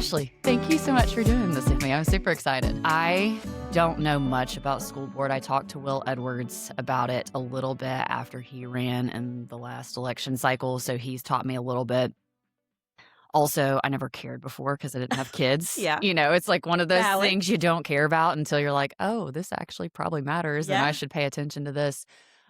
Ashley, thank you so much for doing this with me. I'm super excited. I don't know much about school board. I talked to Will Edwards about it a little bit after he ran in the last election cycle, so he's taught me a little bit. Also, I never cared before because I didn't have kids. Yeah. It's like one of those Valid. things you don't care about until you're like, oh, this actually probably matters and I Yeah. should pay attention to this.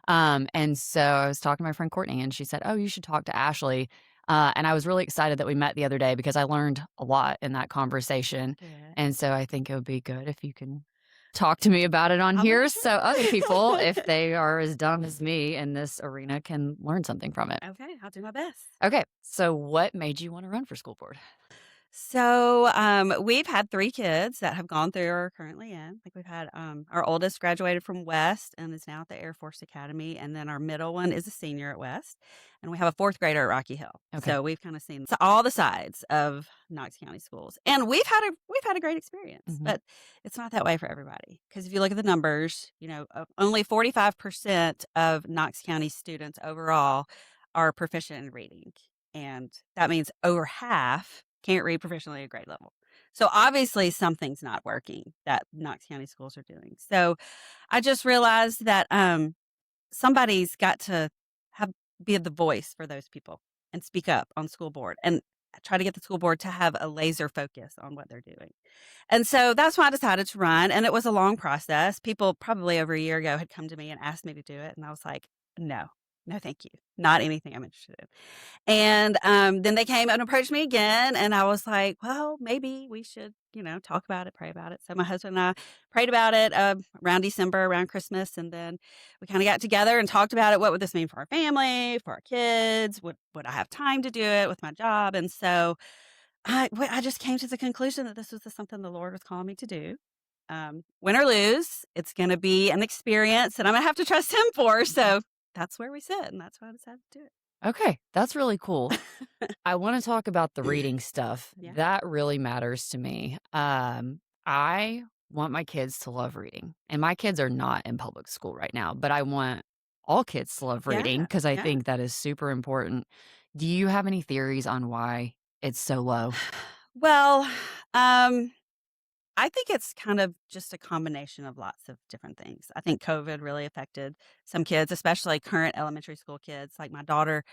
And so I was talking to my friend Courtney and she said, oh, you should talk to Ashley. And I was really excited that we met the other day because I learned a lot in that conversation. Good. And so I think it would be good if you can talk to me about it on I'll here let you so other know. people, if they are as dumb as me in this arena, can learn something from it. Okay, I'll do my best. Okay. So what made you want to run for school board? So, we've had 3 kids that have gone through or are currently in. Like, we've had, our oldest graduated from West and is now at the Air Force Academy, and then our middle one is a senior at West, and we have a 4th grader at Rocky Hill. Okay. So we've kinda seen all the sides of Knox County schools, and we've had a great experience, Mhm. but it's not that way for everybody. Because if you look at the numbers, only 45% of Knox County students overall are proficient in reading, and that means over half can't read proficiently at grade level. So obviously something's not working that Knox County schools are doing. So I just realized that somebody's got to be the voice for those people and speak up on school board and try to get the school board to have a laser focus on what they're doing. And so that's why I decided to run. And it was a long process. People probably over a year ago had come to me and asked me to do it. And I was like, no, thank you. Not anything I'm interested in. And then they came and approached me again, and I was like, well, maybe we should, talk about it, pray about it. So my husband and I prayed about it around December, around Christmas, and then we kind of got together and talked about it. What would this mean for our family, for our kids? Would I have time to do it with my job? And so I just came to the conclusion that this was something the Lord was calling me to do. Win or lose, it's going to be an experience, and I'm going to have to trust Him for. So that's where we sit, and that's why I decided to do it. Okay, that's really cool. I want to talk about the reading stuff. Yeah. That really matters to me. I want my kids to love reading, and my kids are not in public school right now, but I want all kids to love reading because I Yeah. think that is super important. Do you have any theories on why it's so low? Well, I think it's kind of just a combination of lots of different things. I think COVID really affected some kids, especially current elementary school kids, like my daughter.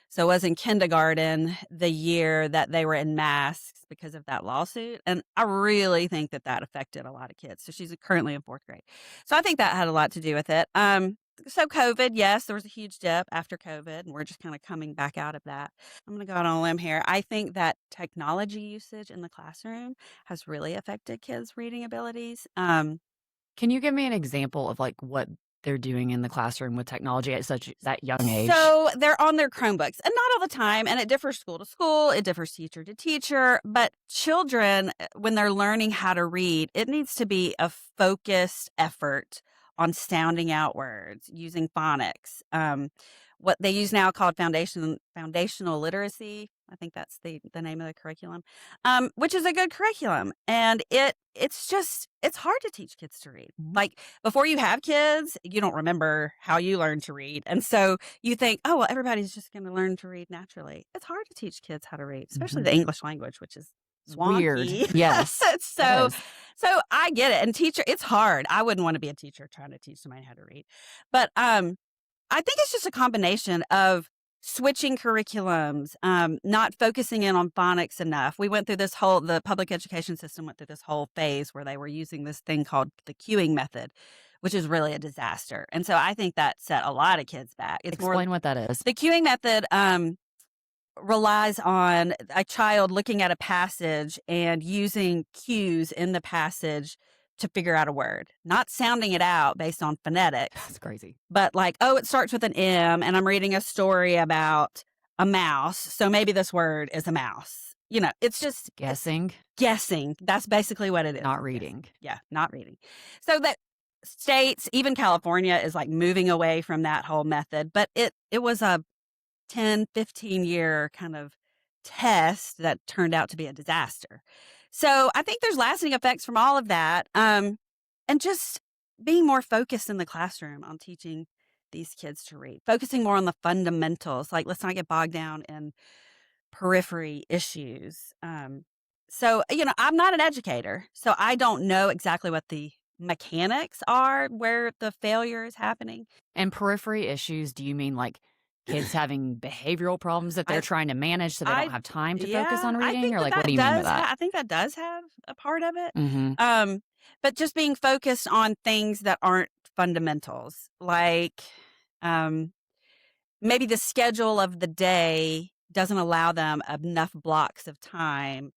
So was in kindergarten the year that they were in masks because of that lawsuit. And I really think that affected a lot of kids. So she's currently in 4th grade. So I think that had a lot to do with it. So COVID, yes, there was a huge dip after COVID, and we're just kind of coming back out of that. I'm going to go out on a limb here. I think that technology usage in the classroom has really affected kids' reading abilities. Can you give me an example of like what they're doing in the classroom with technology at such that young age? So they're on their Chromebooks, and not all the time, and it differs school to school, it differs teacher to teacher, but children, when they're learning how to read, it needs to be a focused effort on sounding out words, using phonics. What they use now called foundational literacy. I think that's the name of the curriculum, which is a good curriculum. And it's hard to teach kids to read. Mhm. Like before you have kids, you don't remember how you learned to read. And so you think, oh, well, everybody's just going to learn to read naturally. It's hard to teach kids how to read, especially Mhm. the English language, which is Weird. swanky. Yes. So, It is. so I get it. And it's hard. I wouldn't want to be a teacher trying to teach somebody how to read. But I think it's just a combination of switching curriculums, not focusing in on phonics enough. We went through the public education system went through this whole phase where they were using this thing called the queuing method, which is really a disaster. And so I think that set a lot of kids back. Explain what that is. The queuing method relies on a child looking at a passage and using cues in the passage to figure out a word, not sounding it out based on phonetics. That's crazy. But like, oh, it starts with an M, and I'm reading a story about a mouse, so maybe this word is a mouse. It's just Guessing, guessing. That's basically what it is. not reading. Yeah, not reading. So that states, even California, is like moving away from that whole method. But it was a 10, 15-year kind of test that turned out to be a disaster. So I think there's lasting effects from all of that. And just being more focused in the classroom on teaching these kids to read, focusing more on the fundamentals. Like, let's not get bogged down in periphery issues. So, I'm not an educator, so I don't know exactly what the mechanics are where the failure is happening. And periphery issues, do you mean like kids having behavioral problems that they're I trying to manage so they don't I have time to focus Yeah, on I reading? think Or like, what do that you mean by does that? I think that does have a part of it. Hmm. Um, but just being focused on things that aren't fundamentals, like, um, maybe the schedule of the day doesn't allow them enough blocks of time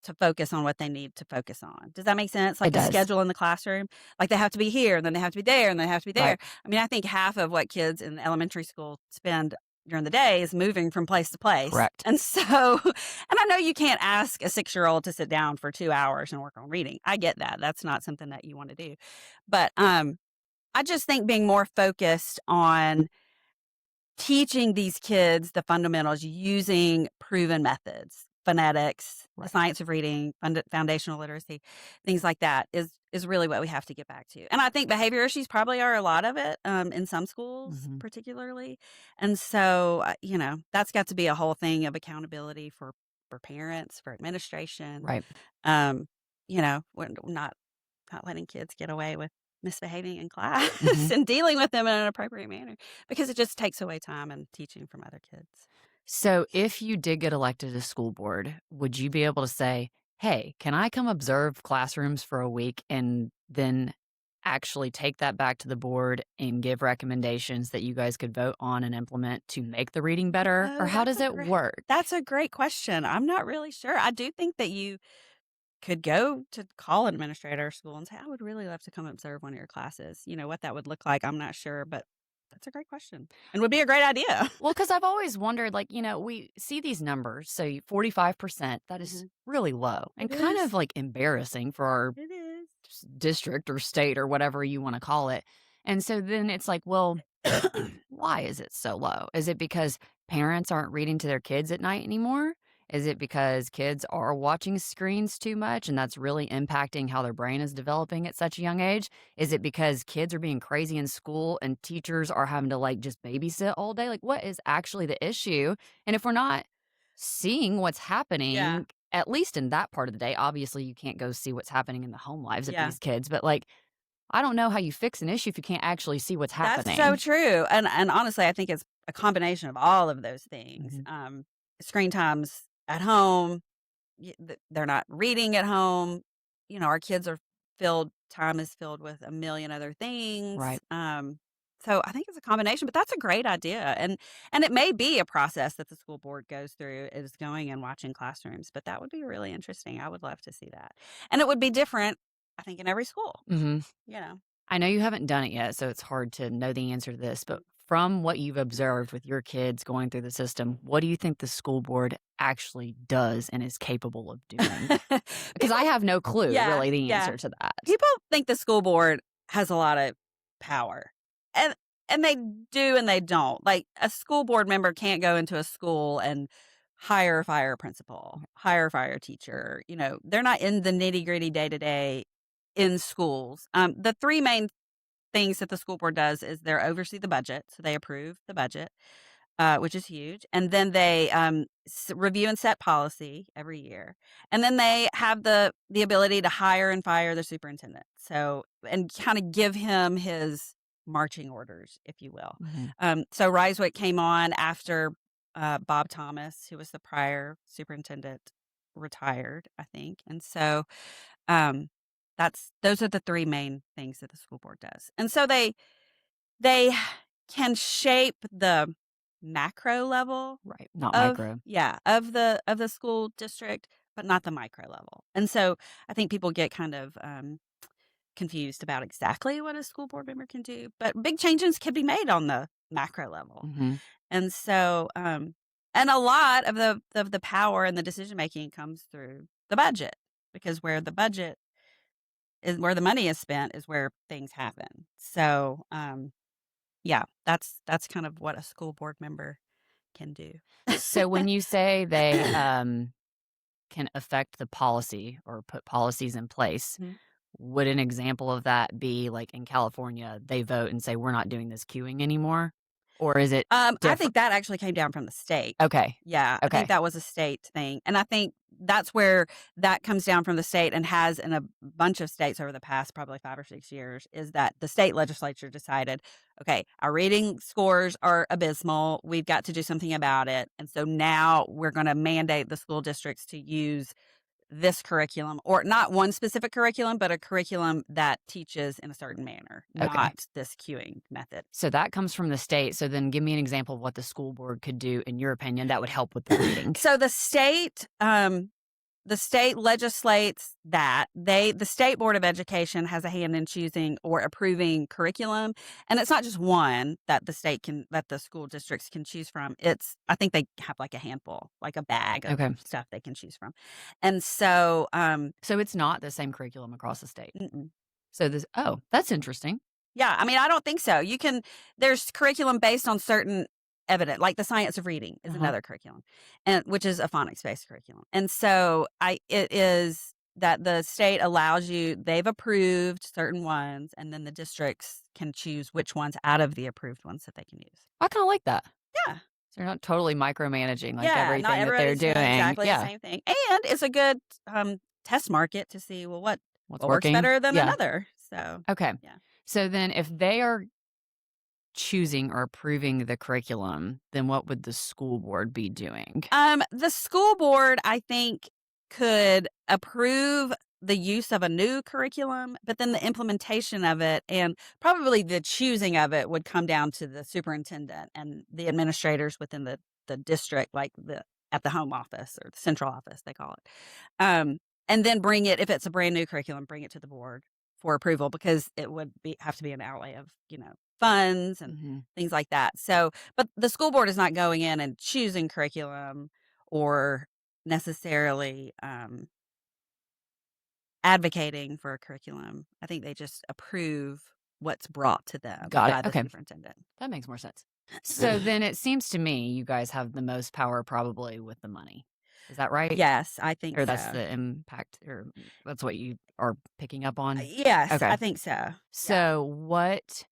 to focus on what they need to focus on. Does that make sense? It Like the does. schedule in the classroom, like they have to be here and then they have to be there and they have to be there. Right. I mean, I think half of what kids in elementary school spend during the day is moving from place to place. Correct. And so, and I know you can't ask a 6-year-old to sit down for 2 hours and work on reading. I get that. That's not something that you want to do. But I just think being more focused on teaching these kids the fundamentals using proven methods, phonetics, the Right. science of reading, foundational literacy, things like that is really what we have to get back to. And I think behavior issues probably are a lot of it in some schools, Hmm. particularly. And so, that's got to be a whole thing of accountability for parents, for administration. Right. Um, we're not letting kids get away with misbehaving in class Hmm. and dealing with them in an appropriate manner because it just takes away time and teaching from other kids. So, if you did get elected to school board, would you be able to say, hey, can I come observe classrooms for a week and then actually take that back to the board and give recommendations that you guys could vote on and implement to make the reading better? Or Oh, how does it work? that's a great question. I'm not really sure. I do think that you could go to call an administrator or school and say, I would really love to come observe one of your classes. What that would look like, I'm not sure, but that's a great question and would be a great idea. Well, because I've always wondered, like, we see these numbers. So 45%, that is Mhm. really low and It kind is. of like embarrassing for our It is. district or state or whatever you want to call it. And so then it's like, well, why is it so low? Is it because parents aren't reading to their kids at night anymore? Is it because kids are watching screens too much and that's really impacting how their brain is developing at such a young age? Is it because kids are being crazy in school and teachers are having to like just babysit all day? Like, what is actually the issue? And if we're not seeing what's Yeah. happening, at least in that part of the day, obviously you can't go see what's happening in the home lives of Yeah. these kids, but like, I don't know how you fix an issue if you can't actually see what's That's so happening. true, and honestly, I think it's a combination of all of those things. Mhm. Screen times at home, they're not reading at home. Our kids are time is filled with a million other things. Right. So I think it's a combination, but that's a great idea, and it may be a process that the school board goes through is going and watching classrooms, but that would be really interesting. I would love to see that, and it would be different, I think, in every school. Hmm. You know. I know you haven't done it yet, so it's hard to know the answer to this, but from what you've observed with your kids going through the system, what do you think the school board actually does and is capable of doing? Because I People have no clue, Yeah, really, the yeah. answer to that. People think the school board has a lot of power, and they do and they don't. Like, a school board member can't go into a school and fire a principal, fire a teacher. They're not in the nitty-gritty day-to-day in schools. The 3 main things that the school board does is they oversee the budget, so they approve the budget, which is huge, and then they, review and set policy every year, and then they have the ability to hire and fire the superintendent, so and kinda give him his marching orders, if you will. Mhm. So Ryswick came on after, Bob Thomas, who was the prior superintendent, retired, I think, and so, um, those are the 3 main things that the school board does, and so they can shape the macro level Right. Not of micro. of the school district, but not the micro level. And so I think people get kind of confused about exactly what a school board member can do, but big changes can be made on the macro level. Hmm. And so and a lot of the power and the decision making comes through the budget, because where the money is spent is where things happen. So yeah, that's kind of what a school board member can do. So when you say they can affect the policy or put policies in place, Mhm. would an example of that be like in California, they vote and say, we're not doing this queuing anymore? Or is it I different? think that actually came down from the state. Okay. Yeah, I think Okay. that was a state thing, and I think that's where that comes down from the state and has in a bunch of states over the past probably 5 or 6 years, is that the state legislature decided, okay, our reading scores are abysmal. We've got to do something about it. And so now we're going to mandate the school districts to use this curriculum, or not one specific curriculum, but a curriculum that teaches in a certain manner, Okay. not this cueing method. So that comes from the state. So then give me an example of what the school board could do, in your opinion, that would help with the reading. So the state legislates that. The State Board of Education has a hand in choosing or approving curriculum. And it's not just one that the school districts can choose from. I think they have like a handful, like a bag of Okay. stuff they can choose from. And so, So it's not the same curriculum across the state. mm-mm. So that's interesting. Yeah, I mean, I don't think so. There's curriculum based on certain evidence, like the science of reading is another curriculum, and which is a phonics-based curriculum. And so it is that the state allows you, they've approved certain ones, and then the districts can choose which ones out of the approved ones that they can use. I kind of like that. Yeah. So you're not totally micromanaging like Yeah, everything not that they're everybody's doing. doing exactly Yeah. the same thing. And it's a good test market to see, well, what What's works working? better than Yeah. another. So, Okay. yeah. So then if they are choosing or approving the curriculum, then what would the school board be doing? The school board, I think, could approve the use of a new curriculum, but then the implementation of it and probably the choosing of it would come down to the superintendent and the administrators within the district, like at the home office or the central office, they call it. And then bring it, if it's a brand new curriculum, bring it to the board for approval, because it would have to be an outlay of, funds and things like that. So, but the school board is not going in and choosing curriculum or necessarily advocating for a curriculum. I think they just approve what's brought to them by the superintendent. That makes more sense. So then it seems to me you guys have the most power probably with the money. Is that right? Yes, I think Or that's the impact, or that's what you are picking up on? Yes, Okay. I think so. So what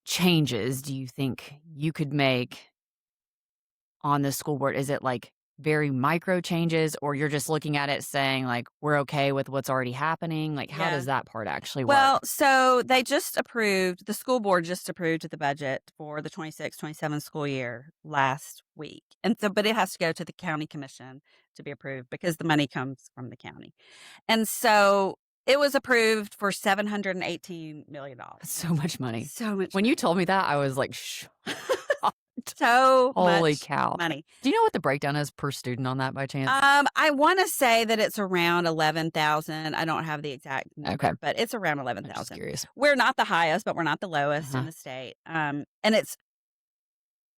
changes do you think you could make on the school board? Is it like very micro changes, or you're just looking at it saying like, we're okay with what's already happening? Like, how does that part actually work? Well, so the school board just approved the budget for the 26-27 school year last week. And so, but it has to go to the county commission to be approved because the money comes from the county. And so it was approved for $718 million. That's so much money. So much. When you told me that, I was like, so holy much cow. money. Do you know what the breakdown is per student on that by chance? I want to say that it's around 11,000. I don't have the exact number, but it's around 11,000. I'm just curious. We're not the highest, but we're not the lowest in the state. And it's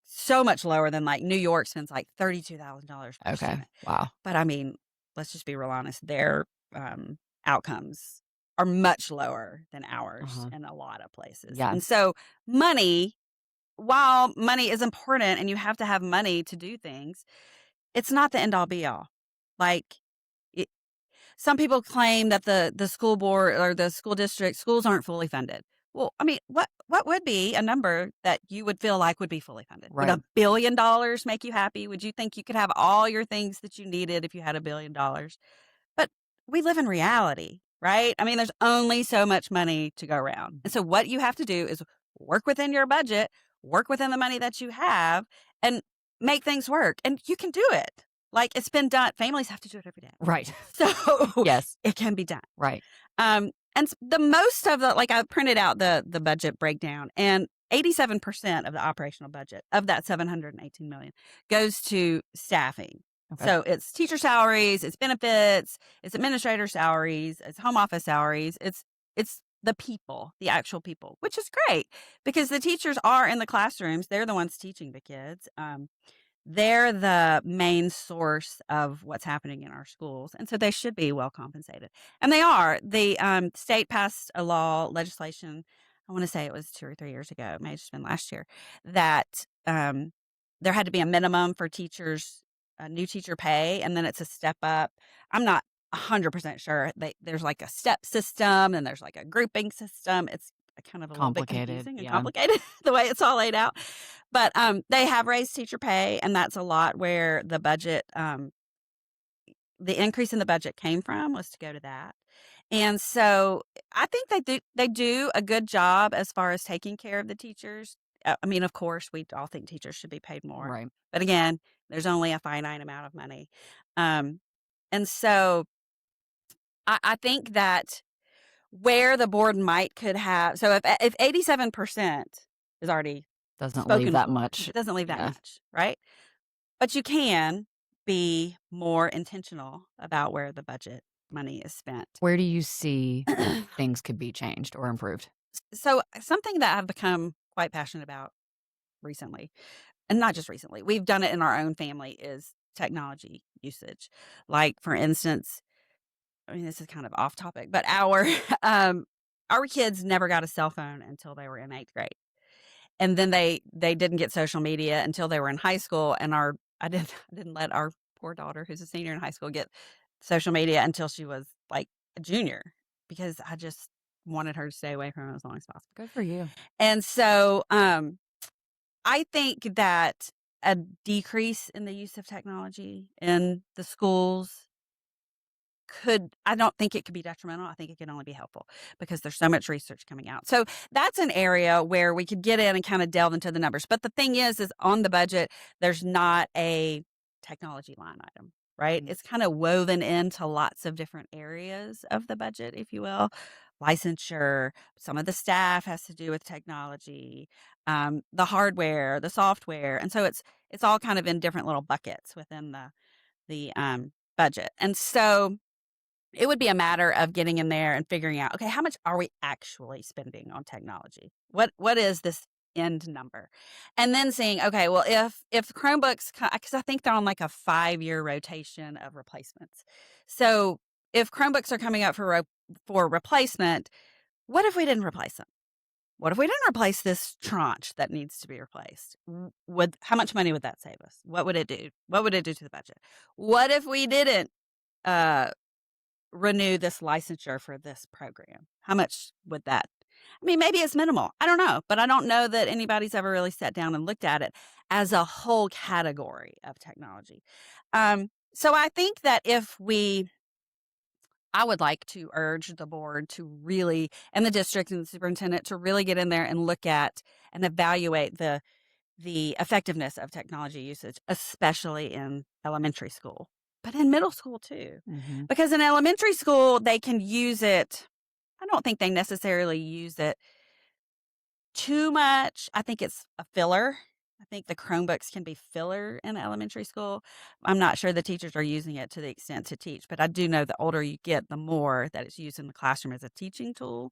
so much lower than like New York spends like $32,000 per student. Wow. But I mean, let's just be real honest. Their outcomes are much lower than ours in a lot of places. Yeah. And so while money is important and you have to have money to do things, it's not the end all be all. Like, some people claim that the school board or the school district schools aren't fully funded. Well, I mean, what would be a number that you would feel like would be fully funded? Right. Would $1 billion make you happy? Would you think you could have all your things that you needed if you had $1 billion? But we live in reality, right? I mean, there's only so much money to go around. And so what you have to do is work within your budget, work within the money that you have, and make things work. And you can do it. Like, it's been done. Families have to do it every day. Right. So yes, it can be done. Right. And the most of I printed out the budget breakdown, and 87% of the operational budget of that $718 million goes to staffing. Okay. So it's teacher salaries, it's benefits, it's administrator salaries, it's home office salaries. It's the people, the actual people, which is great because the teachers are in the classrooms. They're the ones teaching the kids. They're the main source of what's happening in our schools. And so they should be well compensated. And they are. The state passed a legislation, I want to say it was 2 or 3 years ago, it may have just been last year, that there had to be a minimum for teachers, new teacher pay, and then it's a step up. I'm not 100% sure. There's like a step system and there's like a grouping system. It's kind of a little bit confusing and complicated the way it's all laid out. But they have raised teacher pay, and that's a lot where the budget the increase in the budget came from was to go to that. And so I think they do a good job as far as taking care of the teachers. I mean, of course, we all think teachers should be paid more. Right. But again, there's only a finite amount of money. Um, and so I think that where the board could have, so if 87% is already Doesn't leave spoken that for, much. it doesn't leave that Yeah. much, right? But you can be more intentional about where the budget money is spent. Where do you see things could be changed or improved? So something that I've become quite passionate about recently, and not just recently, we've done it in our own family, is technology usage. Like, for instance, I mean, this is kind of off topic, but um, our kids never got a cell phone until they were in 8th grade. And then they didn't get social media until they were in high school, and I didn't let our poor daughter, who's a senior in high school, get social media until she was, like, a junior, because I just wanted her to stay away from it as long as possible. Good for you. And so, I think that a decrease in the use of technology in the schools I don't think it could be detrimental. I think it can only be helpful because there's so much research coming out. So that's an area where we could get in and kind of delve into the numbers. But the thing is on the budget, there's not a technology line item, right? It's kind of woven into lots of different areas of the budget, if you will. Licensure, some of the staff has to do with technology, the hardware, the software. And so it's all kind of in different little buckets within the budget. And so it would be a matter of getting in there and figuring out, okay, how much are we actually spending on technology? What is this end number? And then seeing, okay, well, if Chromebooks, because I think they're on like a 5-year rotation of replacements. So if Chromebooks are coming up for replacement, what if we didn't replace them? What if we didn't replace this tranche that needs to be replaced? How much money would that save us? What would it do? What would it do to the budget? What if we didn't uh, renew this licensure for this program? How much would that? I mean, maybe it's minimal. I don't know, but I don't know that anybody's ever really sat down and looked at it as a whole category of technology. So I think that I would like to urge the board to really, and the district and the superintendent, to really get in there and look at and evaluate the effectiveness of technology usage, especially in elementary school, but in middle school too. Mm-hmm. Because in elementary school, they can use it. I don't think they necessarily use it too much. I think it's a filler. I think the Chromebooks can be filler in elementary school. I'm not sure the teachers are using it to the extent to teach, but I do know the older you get, the more that it's used in the classroom as a teaching tool.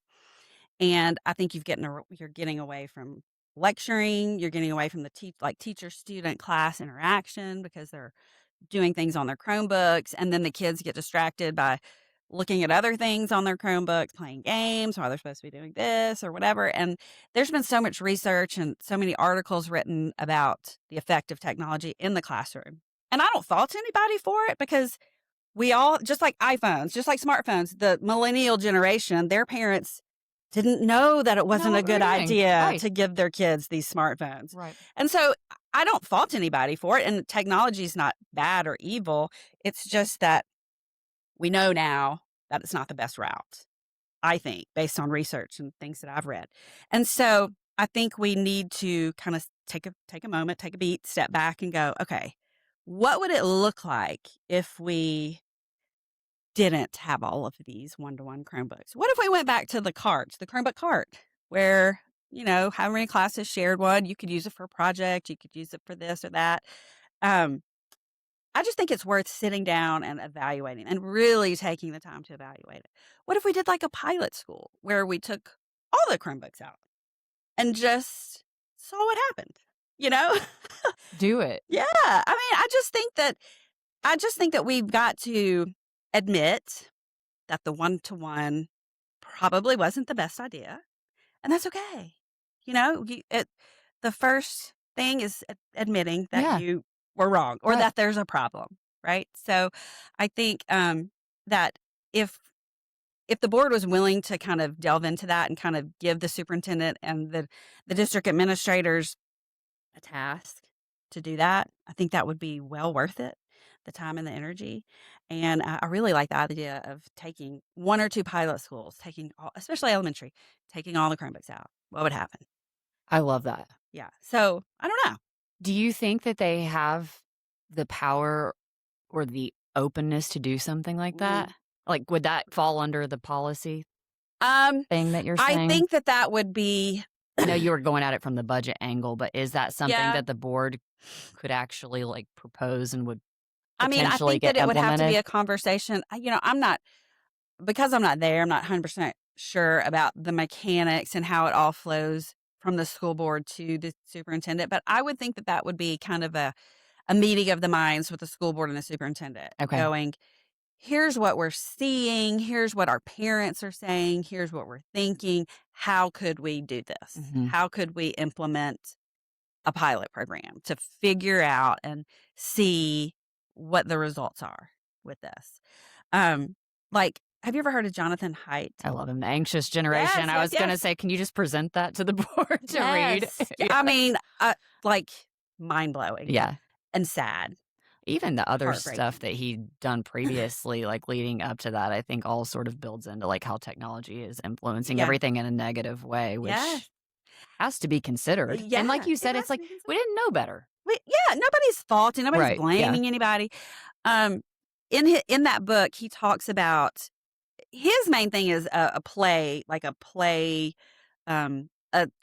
And I think you're getting away from lecturing. You're getting away from the teacher-student class interaction because they're doing things on their Chromebooks, and then the kids get distracted by looking at other things on their Chromebooks, playing games while they're supposed to be doing this or whatever. And there's been so much research and so many articles written about the effect of technology in the classroom. And I don't fault anybody for it, because we all, just like iPhones, just like smartphones, the millennial generation, their parents didn't know that it wasn't know a what they good were doing. idea Right. to give their kids these smartphones. Right. And so I don't fault anybody for it. And technology is not bad or evil. It's just that we know now that it's not the best route, I think, based on research and things that I've read. And so I think we need to kind of take a moment, take a beat, step back and go, okay, what would it look like if we didn't have all of these one-to-one Chromebooks? What if we went back to the Chromebook cart, where, how many classes shared one? You could use it for a project. You could use it for this or that. I just think it's worth sitting down and evaluating and really taking the time to evaluate it. What if we did like a pilot school where we took all the Chromebooks out and just saw what happened? Do it. Yeah. I mean, I just think that we've got to admit that the one-to-one probably wasn't the best idea, and that's okay. The first thing is admitting that Yeah. you were wrong, or Right. that there's a problem, right? So I think that if the board was willing to kind of delve into that and kind of give the superintendent and the district administrators a task to do that, I think that would be well worth it. the time and the energy. And I really like the idea of taking 1 or 2 pilot schools, taking all, especially elementary, taking all the Chromebooks out. What would happen? I love that. Yeah. So I don't know. Do you think that they have the power or the openness to do something like Mm. that? Like, would that fall under the policy Um, thing that you're I saying? think that that would be, I know you were going at it from the budget angle, but is that something yeah. that the board could actually, like, propose and would I mean, I potentially think get that it would have to be implemented? a conversation. I'm not, because I'm not there, I'm not 100% sure about the mechanics and how it all flows from the school board to the superintendent. But I would think that that would be kind of a meeting of the minds with the school board and the superintendent Okay. going, here's what we're seeing, here's what our parents are saying, here's what we're thinking. How could we do this? Mhm. How could we implement a pilot program to figure out and see what the results are with this? Um, like, have you ever heard of Jonathan Haidt? I love him. The Anxious Generation. Yes, I yes, was gonna yes. say, can you just present that to the board to read? Yes. Yeah, Yeah. I mean, like, mind-blowing Yeah. and sad, Even the other stuff heartbreaking. that he'd done previously, like, leading up to that, I think all sort of builds into, like, how technology is influencing Yeah. everything in a negative way, Yes. which has to be considered. And like Yeah, you it said, has it's to like, be we considered. didn't know better. Yeah, nobody's faulting, nobody's Right. Yeah. blaming anybody. Um, in that book, he talks about his main thing is a play, like a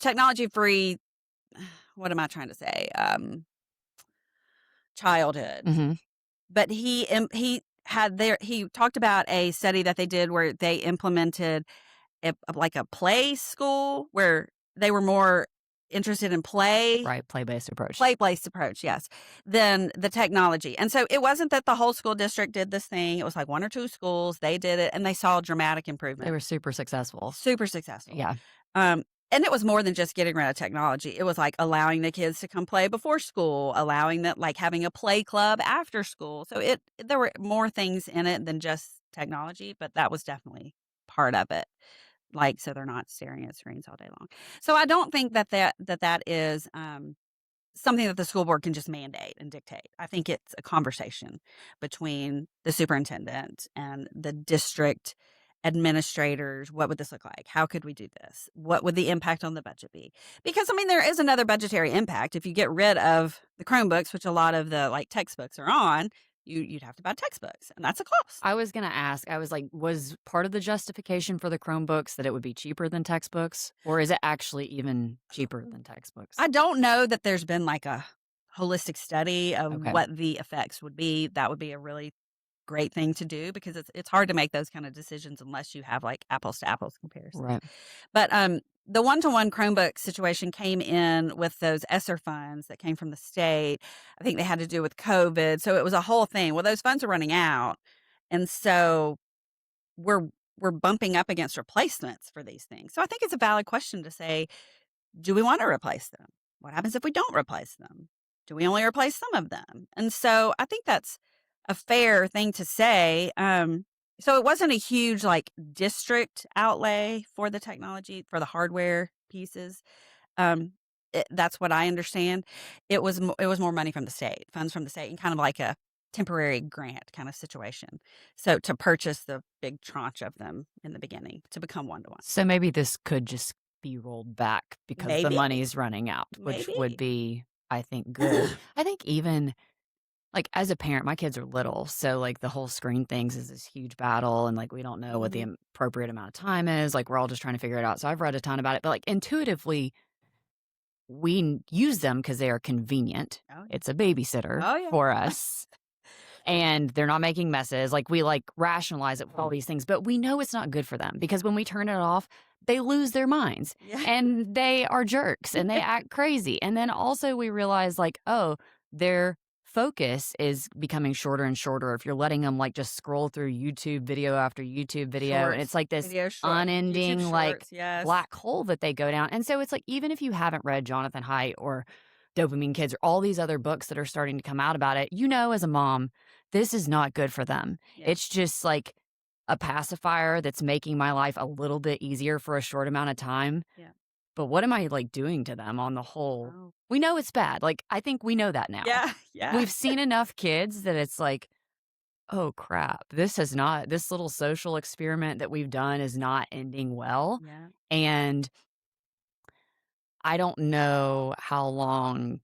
technology-free, what am I trying to say? Childhood. Mhm. But he talked about a study that they did where they implemented like a play school where they were more interested in Right. Play-based approach. play-based approach, yes, than the technology. And so it wasn't that the whole school district did this thing. It was like 1 or 2 schools, they did it, and they saw dramatic They improvement. were super successful. Super successful. Yeah. Um, and it was more than just getting rid of technology. It was like allowing the kids to come play before school, allowing that, like having a play club after school. So there were more things in it than just technology, but that was definitely part of it. Like, so they're not staring at screens all day long. So I don't think that is something that the school board can just mandate and dictate. I think it's a conversation between the superintendent and the district administrators. What would this look like? How could we do this? What would the impact on the budget be? Because I mean, there is another budgetary impact. If you get rid of the Chromebooks, which a lot of the like textbooks are on, you'd have to buy textbooks, and that's a cost. I was gonna ask, I was like, was part of the justification for the Chromebooks that it would be cheaper than textbooks? Or is it actually even cheaper than textbooks? I don't know that there's been like a holistic study of Okay. what the effects would be. That would be a really great thing to do because it's hard to make those kind of decisions unless you have like apples to apples comparisons. Right. But the one-to-one Chromebook situation came in with those ESSER funds that came from the state. I think they had to do with COVID, so it was a whole thing. Well, those funds are running out, and so we're we're bumping up against replacements for these things. So I think it's a valid question to say, do we want to replace them? What happens if we don't replace them? Do we only replace some of them? And so I think that's a fair thing to say. So it wasn't a huge like district outlay for the technology, for the hardware pieces. That's what I understand. It was more money from the state, funds from the state, and kind of like a temporary grant kind of situation. So to purchase the big tranche of them in the beginning to become one to one. So maybe this could just be rolled back because the Maybe, money's running out, which would maybe. be, I think, good. I think even like as a parent, my kids are little, so like the whole screen things is this huge battle, and like we don't know what the Mhm. appropriate amount of time is. Like we're all just trying to figure it out. So I've read a ton about it, but like intuitively, use them because they are convenient. Oh, yeah. It's a babysitter Oh, yeah. for us. And they're not making messes. Like we like rationalize it with all these things, but we know it's not good for them because when we turn it off, they lose their minds Yeah. and they are jerks and they act crazy. And then also we realize like, oh, their focus is becoming shorter and shorter if you're letting them like just scroll through YouTube video after YouTube video. And it's Shorts, like this video short, unending YouTube like shorts, yes. black hole that they go down. And so it's like, even if you haven't read Jonathan Haidt or Dopamine Kids or all these other books that are starting to come out about it, as a mom, this is not good for them. Yeah. It's just like a pacifier that's making my life a little bit easier for a short amount of time. Yeah. but what am I, like, doing to them on the whole? Oh. We know it's bad, like, I think we know that now. Yeah, yeah. We've seen enough kids that it's like, "Oh, crap. This little social experiment that we've done is not ending well," Yeah. and I don't know how long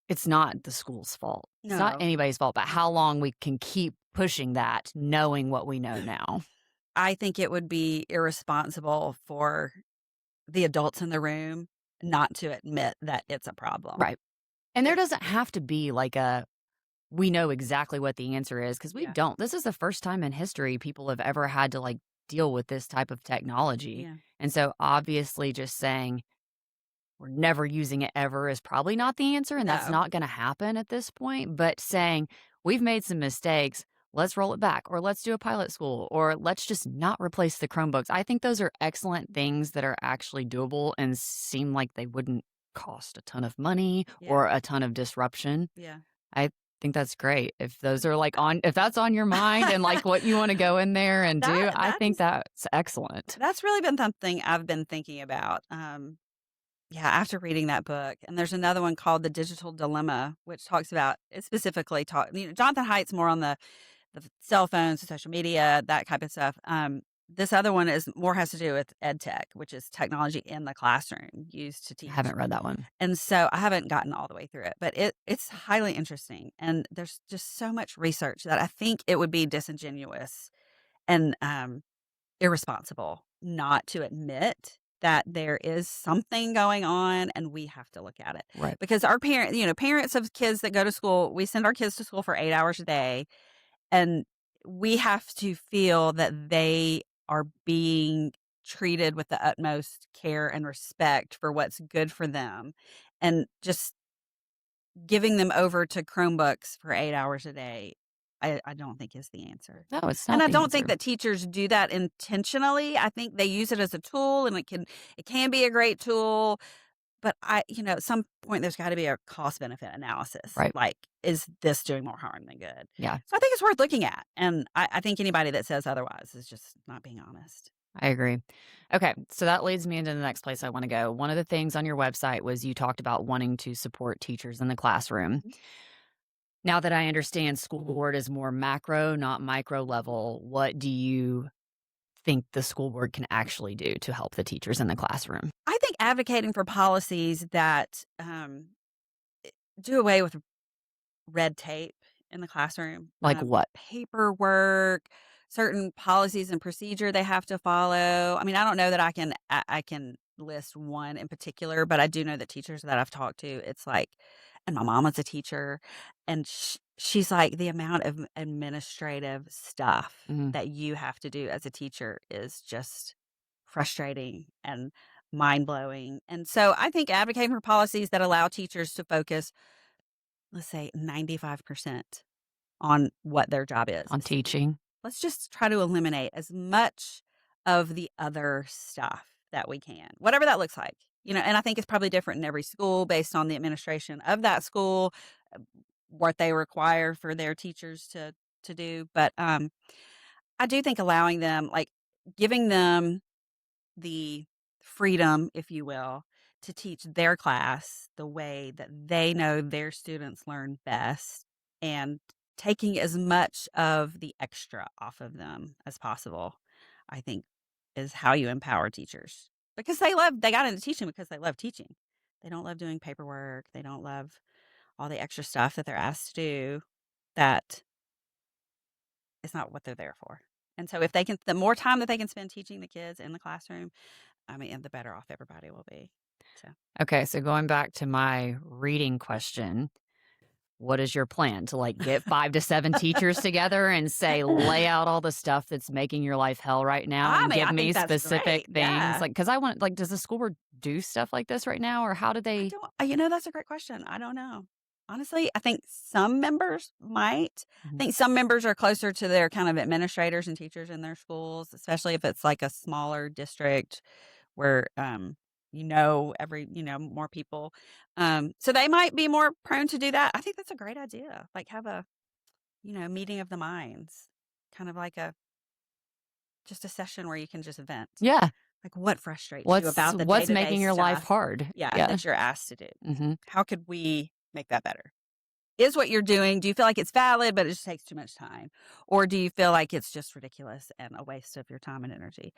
it's not the school's fault. It's not No. anybody's fault, but how long we can keep pushing that knowing what we know now. I think it would be irresponsible for the adults in the room not to admit that it's a problem. Right. And there It doesn't have to be like a we know exactly what the answer is because we Yeah, don't. This is the first time in history people have ever had to like deal with this type of technology. yeah. And so obviously just saying we're never using it ever is probably not the answer. And that's No. not going to happen at this point. But saying we've made some mistakes, let's roll it back, or let's do a pilot school, or let's just not replace the Chromebooks. I think those are excellent things that are actually doable and seem like they wouldn't cost a ton of money Yeah, or a ton of disruption. yeah. I think that's great. If those are like if that's on your mind and like what you want to go in there and do, I That think is that's excellent. that's really been something I've been thinking about, yeah, after reading that book, and there's another one called The Digital Dilemma, which talks about it specifically Jonathan Haidt's more on the cell phones, the social media, that type of stuff. This other one is more has to do with ed tech, which is technology in the classroom used to I teach. haven't read that one. And so I haven't gotten all the way through it, but it's highly interesting. And there's just so much research that I think it would be disingenuous and irresponsible not to admit that there is something going on and we have to look at it. Right. Because our parents of kids that go to school, we send our kids to school for 8 hours a day, and we have to feel that they are being treated with the utmost care and respect for what's good for them. And just giving them over to Chromebooks for 8 hours a day, I don't think is the answer. No, it's And not I the don't think answer. that teachers do that intentionally. I think they use it as a tool, and it can be a great tool, but at some point there's gotta be a cost benefit analysis. Right. Like, is this doing more harm than good? Yeah, So I think it's worth looking at, and I think anybody that says otherwise is just not being honest. I agree. Okay, so that leads me into the next place I want to go. One of the things on your website was you talked about wanting to support teachers in the classroom. Mhm. Now that I understand school board is more macro, not micro level, what do you think the school board can actually do to help the teachers in the classroom? I think advocating for policies that, do away with red tape in the classroom, Like what? paperwork, certain policies and procedure they have to follow. I mean, I don't know that I can list one in particular, but I do know that teachers that I've talked to, it's like, and my mom is a teacher, and she's like, the amount of administrative stuff Mhm. that you have to do as a teacher is just frustrating and mind blowing. And so I think advocating for policies that allow teachers to focus, let's say 95% on what their job is. On teaching? Let's just try to eliminate as much of the other stuff that we can, whatever that looks like. And I think it's probably different in every school based on the administration of that school, uh, what they require for their teachers to do. But I do think allowing them, like giving them the freedom, if you will, to teach their class the way that they know their students learn best, and taking as much of the extra off of them as possible, I think is how you empower teachers. Because they got into teaching because they love teaching. They don't love doing paperwork. They don't love all the extra stuff that they're asked to do that is not what they're there for. And so if they can, the more time that they can spend teaching the kids in the classroom, I mean, the better off everybody will be. So, Okay, so going back to my reading question, what is your plan to like get 5 to 7 teachers together and say, lay out all the stuff that's making your life hell right now I and mean, give I me think that's specific great. things? Yeah. Like, cause I want, like, does the school board do stuff like this right now? Or how do I they? don't, that's a great question. I don't know. Honestly, I think some members might. I Mhm. think some members are closer to their kind of administrators and teachers in their schools, especially if it's like a smaller district where, more people. So they might be more prone to do that. I think that's a great idea. Like have a, meeting of the minds, kind of like just a session where you can just vent. Yeah. Like, what frustrates you What's about the what's day-to-day making your life stuff, hard? yeah, Yeah. that you're asked to do? Mhm. How could we make that better? Is what you're doing, do you feel like it's valid, but it just takes too much time? Or do you feel like it's just ridiculous and a waste of your time and energy?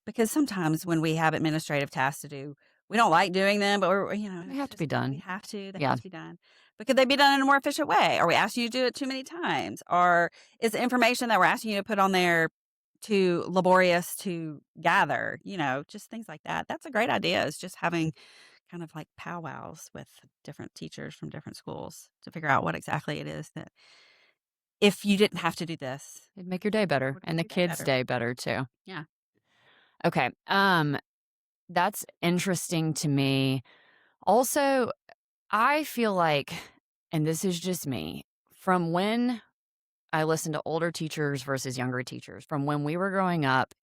Because sometimes when we have administrative tasks to do, we don't like doing them, but They it's have to be just, we done. have to, they have Yeah. to be done. But could they be done in a more efficient way? Are we asking you to do it too many times? Or is the information that we're asking you to put on there too laborious to gather? Just things like that. That's a great idea, is just having kind of like powwows with different teachers from different schools to figure out what exactly it is that, if you didn't have to do this, It'd make your day better would and make the your day kids' better. day better too. Yeah. Okay. That's interesting to me. Also, I feel like, and this is just me, from when I listen to older teachers versus younger teachers, from when we were growing up,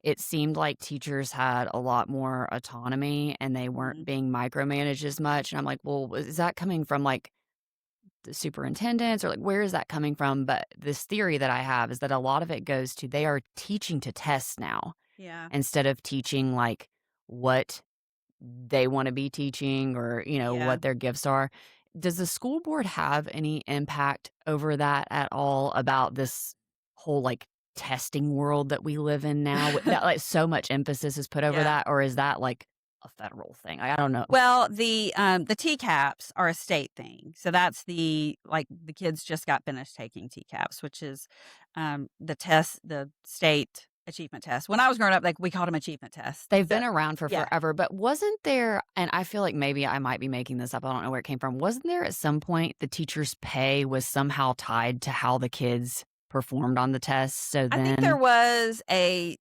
it seemed like teachers had a lot more autonomy and they weren't Mhm. being micromanaged as much. And I'm like, well, is that coming from like the superintendents or like where is that coming from? But this theory that I have is that a lot of it goes to they are teaching to test now Yeah. instead of teaching like what they wanna be teaching or, Yeah. what their gifts are. Does the school board have any impact over that at all about this whole, like, testing world that we live in now with that, like, so much emphasis is put over Yeah. that, or is that, like, a federal thing? I don't know. Well, the TCAPs are a state thing. So that's the kids just got finished taking TCAPs, which is, the state achievement test. When I was growing up, like, we called them achievement tests. They've So been around for yeah. forever, but wasn't there and I feel like maybe I might be making this up, I don't know where it came from. Wasn't there at some point the teacher's pay was somehow tied to how the kids performed on the test? So I think there then was a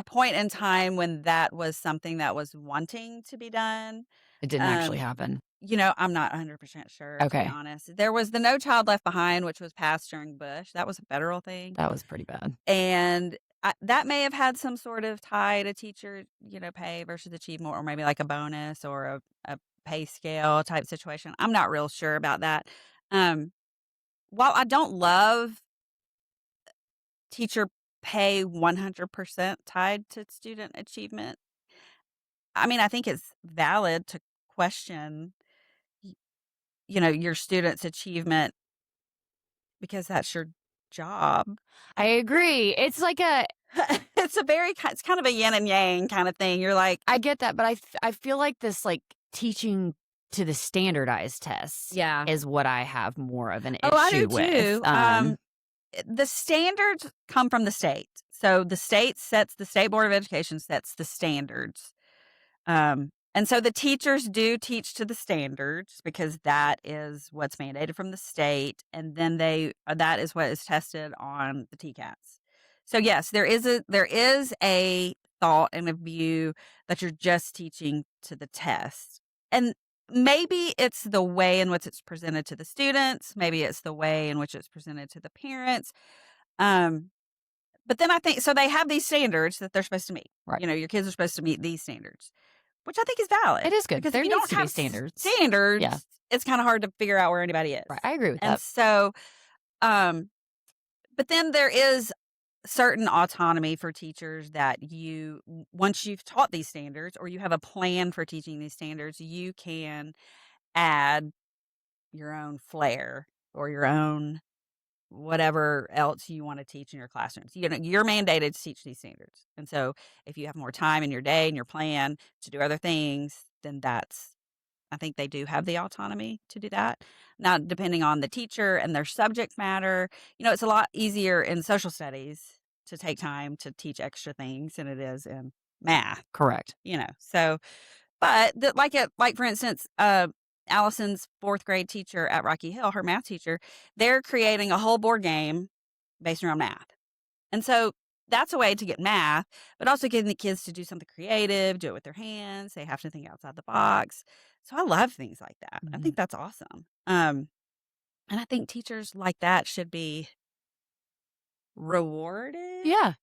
point in time when that was something that was wanting to be done. it didn't actually Um, happen. I'm not 100% sure, to be Okay. honest. There was the No Child Left Behind, which was passed during Bush. That was a federal thing. That was pretty bad. And that may have had some sort of tie to teacher, pay versus achievement, or maybe like a bonus or a pay scale type situation. I'm not real sure about that. Um, while I don't love teacher pay 100% tied to student achievement, I mean, I think it's valid to question, y- your students' achievement, because that's your job. I agree. It's like a It's kind of a yin and yang kind of thing. You're like, I get that, but I feel like this, like, teaching to the standardized tests yeah. is what I have more of an Oh, I do issue with. too. The standards come from the state. So the state board of education sets the standards. And so the teachers do teach to the standards because that is what's mandated from the state, and then that is what is tested on the TCATs. So yes, there is a thought and a view that you're just teaching to the test, and maybe it's the way in which it's presented to the students, maybe it's the way in which it's presented to the parents. Um, but then I think so. They have these standards that they're supposed to meet. Right. Your kids are supposed to meet these standards, which I think is valid, It is good. because if There you needs don't to be have standards. Yeah. standards, it's kinda hard to figure out where anybody is. Right. I agree with And that. so, um, but then there is certain autonomy for teachers that once you've taught these standards, or you have a plan for teaching these standards, you can add your own flair or your own whatever else you wanna teach in your classrooms. You're mandated to teach these standards. And so if you have more time in your day and your plan to do other things, then I think they do have the autonomy to do that. Now, depending on the teacher and their subject matter, it's a lot easier in social studies to take time to teach extra things than it is in math, Correct. So, but like for instance, Allison's 4th grade teacher at Rocky Hill, her math teacher, they're creating a whole board game based around math. And so that's a way to get math, but also getting the kids to do something creative, do it with their hands. They have to think outside the box. So I love things like that. I Mhm. think that's awesome. And I think teachers like that should be rewarded Yeah.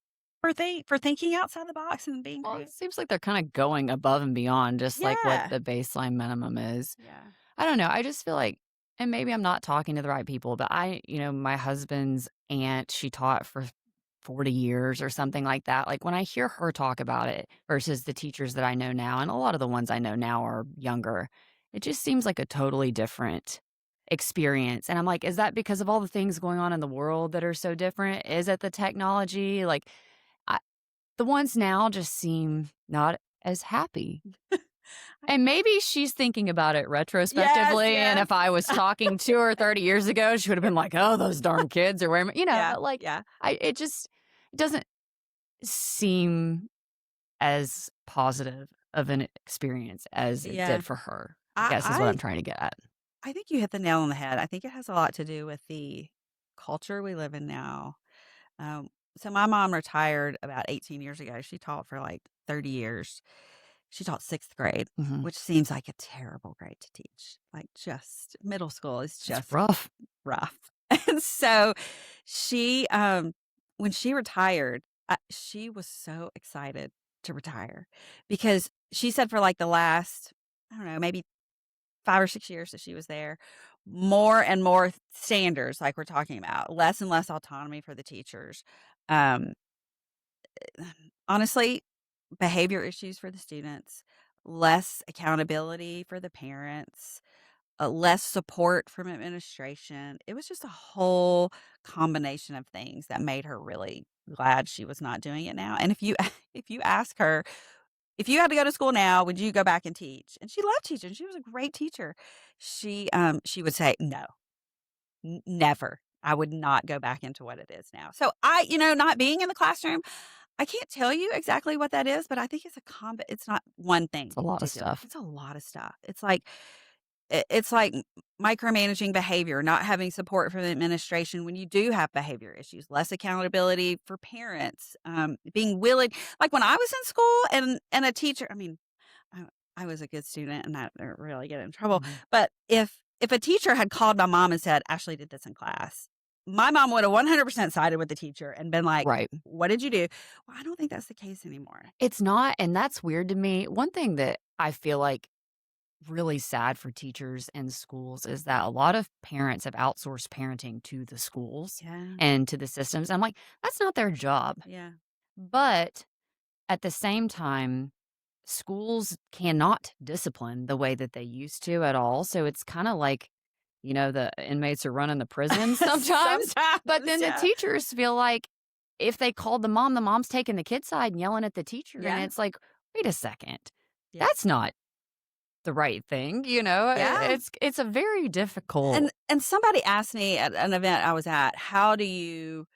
for thinking outside the box and being Well, it creative. seems like they're kinda going above and beyond just like what Yeah. the baseline minimum is. Yeah. I don't know, I just feel like and maybe I'm not talking to the right people, but my husband's aunt, she taught for 40 years or something like that. Like, when I hear her talk about it versus the teachers that I know now, and a lot of the ones I know now are younger, it just seems like a totally different experience. And I'm like, is that because of all the things going on in the world that are so different? Is it the technology? Like, I, the ones now just seem not as happy. I And maybe she's thinking about it Yes, retrospectively, and yes. if I was talking to her 30 years ago, she would've been like, "Oh, those darn kids are wearing" Yeah, but, like, yeah, I it just doesn't seem as positive of an experience as it yeah. did for her, I I guess is what I I'm trying to get at. I think you hit the nail on the head. I think it has a lot to do with the culture we live in now. Um, so my mom retired about 18 years ago. She taught for like 30 years. She taught 6th grade, Mhm. which seems like a terrible grade to teach. Like, just middle school is It's just rough. rough. And so she, when she retired, she was so excited to retire because she said for like the last, I don't know, maybe 5 or 6 years that she was there, more and more standards, like we're talking about, less and less autonomy for the teachers. Um, honestly, behavior issues for the students, less accountability for the parents, less support from administration. It was just a whole combination of things that made her really glad she was not doing it now. And if you if you ask her, if you had to go to school now, would you go back and teach? And she loved teaching. She was a great teacher. She would say, "No, never. I would not go back into what it is now." So not being in the classroom, I can't tell you exactly what that is, but I think it's a it's not one thing It's a lot of particular. stuff. It's a lot of stuff. It's like micromanaging behavior, not having support from the administration when you do have behavior issues, less accountability for parents, being willing. Like when I was in school and a teacher, I mean, I, I was a good student and I didn't really get in trouble. Mhm. But if a teacher had called my mom and said, "Ashley did this in class," my mom would have 100% sided with the teacher and been like, Right. "What did you do?" Well, I don't think that's the case anymore. It's not, and that's weird to me. One thing that I feel like really sad for teachers and schools is that a lot of parents have outsourced parenting to the schools Yeah, and to the systems. I'm like, that's not their job. yeah, But at the same time, schools cannot discipline the way that they used to at all. So it's kind of like, the inmates are running the prison sometimes. But sometimes, then the yeah, teachers feel like if they called the mom's taking the kid's side and yelling at the teacher. And yeah, it's like, wait a second. yeah, That's not the right thing. yeah. It's a very difficult. And somebody asked me at an event I was at, how do you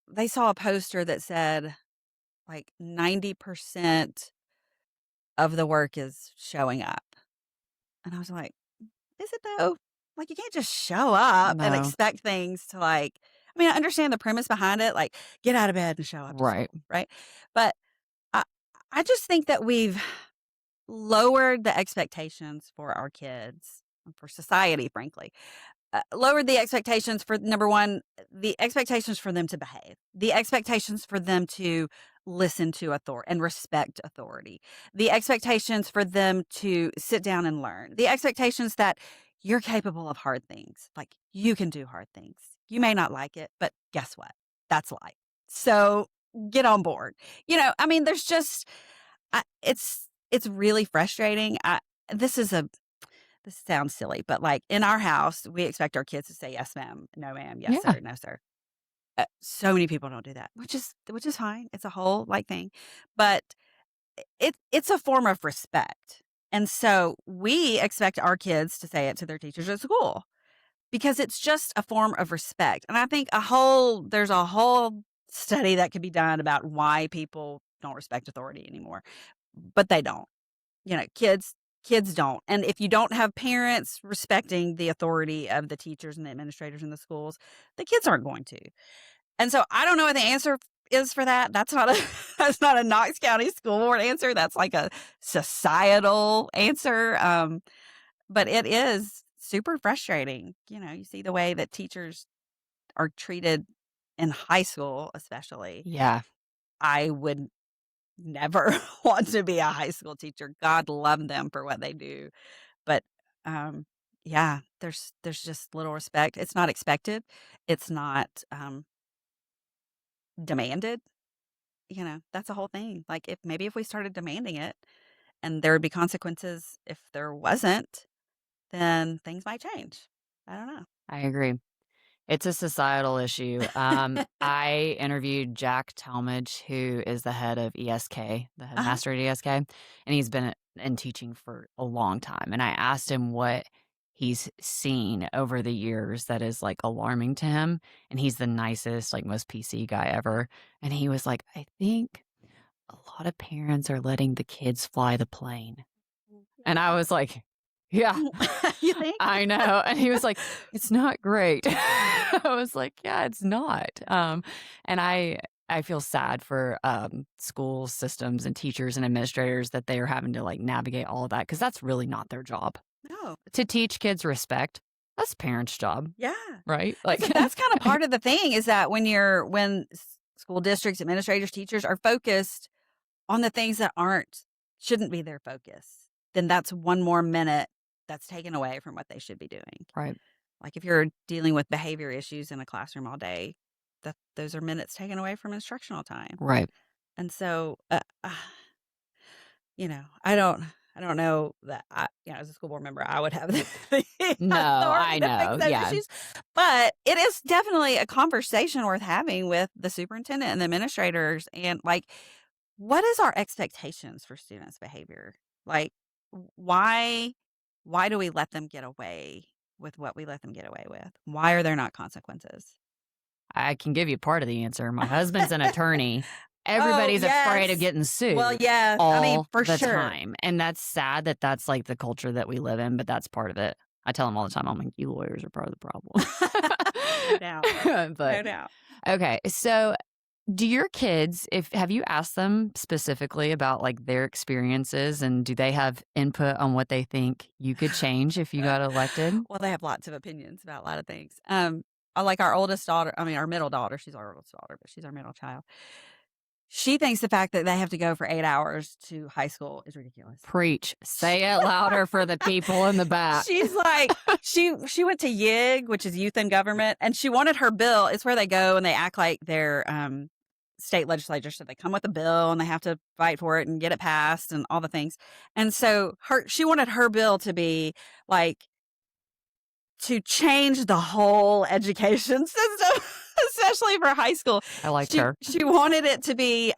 they saw a poster that said like 90% of the work is showing up. And I was like, "Is it though?" Like, you can't just show up and No. expect things to I mean, I understand the premise behind it, like, get out of bed and show up to Right. school, right? But I I just think that we've lowered the expectations for our kids, and for society, frankly. Lowered the expectations for number 1, the expectations for them to behave, the expectations for them to listen to authority and respect authority, the expectations for them to sit down and learn, the expectations that you're capable of hard things. Like, you can do hard things. You may not like it, but guess what? That's life. So get on board. I mean, there's just, it's really frustrating. This is a this sounds silly, but, like, in our house, we expect our kids to say, "Yes, ma'am," "No, ma'am," "Yes, Yeah. sir," "No, sir." So many people don't do that, which is fine. It's a whole, thing, but it's a form of respect, and so we expect our kids to say it to their teachers at school because it's just a form of respect, and I think there's a whole study that could be done about why people don't respect authority anymore, but they don't. Kids don't, and if you don't have parents respecting the authority of the teachers and the administrators in the schools, the kids aren't going to. And so I don't know what the answer is for that. That's not a that's not a Knox County School Board answer. That's like a societal answer. But it is super frustrating. You see the way that teachers are treated in high school, especially. Yeah. I would never want to be a high school teacher. God love them for what they do. But, yeah, there's just little respect. It's not expected. It's not, demanded, that's a whole thing. Like, if we started demanding it and there would be consequences if there wasn't, then things might change. I don't I agree. It's a societal issue. I interviewed Jack Talmadge, who is the head of ESK, the Uh-huh. headmaster at ESK, and he's been in teaching for a long time. And I asked him what he's seen over the years that is like alarming to him. And he's the nicest, like most PC guy ever. And he was like, I think a lot of parents are letting the kids fly the plane. And I was like, yeah, You think? I know. And he was like, it's not great. I was like, yeah, it's not. And I feel sad for school systems and teachers and administrators that they are having to like navigate all of that because that's really not their job. No. To teach kids respect, that's parents' job, Yeah. right? Like That's kind of part of the thing is that when school districts, administrators, teachers are focused on the things that shouldn't be their focus, then that's one more minute that's taken away from what they should be doing. right, Like if you're dealing with behavior issues in a classroom all day, those are minutes taken away from instructional time. right. And so, I don't know that as a school board member, I would have the No, I authority to fix know. those Yeah. issues. But it is definitely a conversation worth having with the superintendent and the administrators. And like, what is our expectations for students' behavior? Like, why do we let them get away with what we let them get away with? Why are there not consequences? I can give you part of the answer. My husband's an attorney. Oh, Everybody's afraid of yes. getting sued Well, yeah, I mean, all for the sure. time. And that's sad that that's like the culture that we live in, but that's part of it. I tell him all the time, I'm like, you lawyers are part of the problem. No doubt. No But doubt. okay. So do your kids, have you asked them specifically about like their experiences and do they have input on what they think you could change if you got elected? Well, they have lots of opinions about a lot of things. Like our middle daughter, she's our oldest daughter, but she's our middle child. She thinks the fact that they have to go for 8 hours to high school is ridiculous. Preach. Say it louder for the people in the back. She's like, she went to YIG, which is Youth in Government, and she wanted her bill. It's where they go and they act like they're state legislature. So they come with a bill and they have to fight for it and get it passed and all the things. And so she wanted her bill to be like, to change the whole education system, especially for high school. I liked her. She wanted it to be,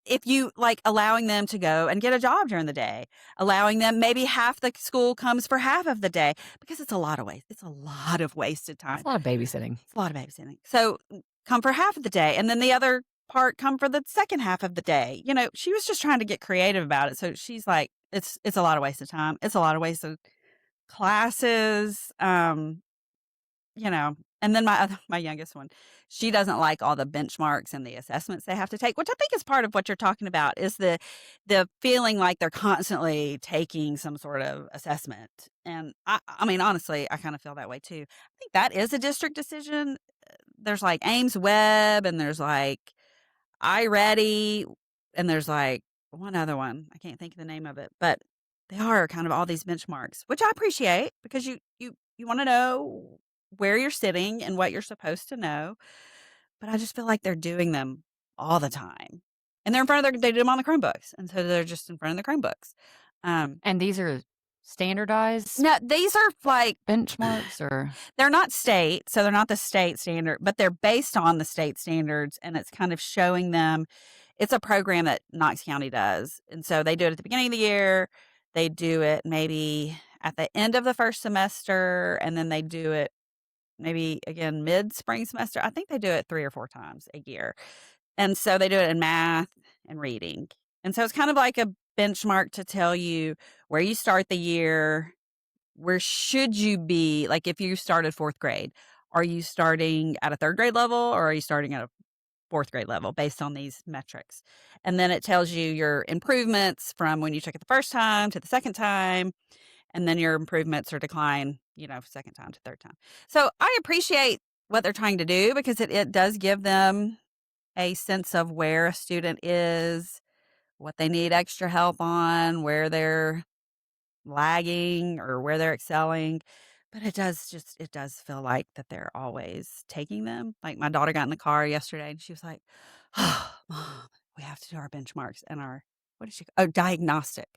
if you like allowing them to go and get a job during the day, allowing them maybe half the school comes for half of the day because it's a lot of waste. It's a lot of wasted time. It's a lot of babysitting. It's a lot of babysitting. So come for half of the day and then the other part come for the second half of the day. She was just trying to get creative about it. So she's like, it's a lot of wasted time. It's a lot of wasted classes, and then my youngest one, she doesn't like all the benchmarks and the assessments they have to take, which I think is part of what you're talking about is the feeling like they're constantly taking some sort of assessment. And I mean, honestly, I kind of feel that way too. I think that is a district decision. There's like Ames Web and there's like iReady and there's like one other one. I can't think of the name of it, but they are kind of all these benchmarks, which I appreciate because you want to know where you're sitting and what you're supposed to know. But I just feel like they're doing them all the time. And they're in front of they do them on the Chromebooks. And so they're just in front of the Chromebooks. And these are standardized No, these are like benchmarks or they're not state, so they're not the state standard, but they're based on the state standards and it's kind of showing them. It's a program that Knox County does. And so they do it at the beginning of the year. They do it maybe at the end of the first semester, and then they do it maybe again mid-spring semester. I think they do it 3 or 4 times a year. And so they do it in math and reading. And so it's kind of like a benchmark to tell you where you start the year, where should you be, like if you started 4th grade, are you starting at a 3rd grade level or are you starting at a 4th grade level based on these metrics? And then it tells you your improvements from when you took it the first time to the second time. And then your improvements or decline, second time to third time. So I appreciate what they're trying to do because it does give them a sense of where a student is, what they need extra help on, where they're lagging or where they're excelling. But it does feel like that they're always taking them. Like, my daughter got in the car yesterday, and she was like, "Oh, mom, we have to do our benchmarks and our" what did she oh, diagnostic.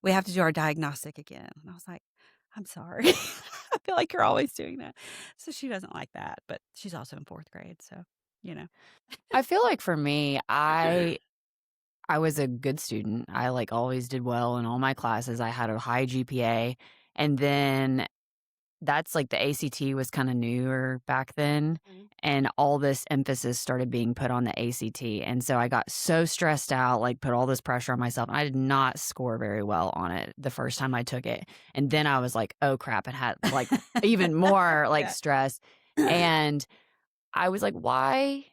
"We have to do our diagnostic again." And I was like, "I'm sorry. I feel like you're always doing that." So she doesn't like that, but she's also in 4th grade, so, you know. I feel like for me, I was a good student. I, like, always did well in all my classes. I had a high GPA, and then that's like the ACT was kinda newer back then, Mhm. and all this emphasis started being put on the ACT, and so I got so stressed out, like, put all this pressure on myself, and I did not score very well on it the first time I took it, and then I was like, "Oh, crap," and had, like, even more, like, Yeah. stress, and I was like, "Why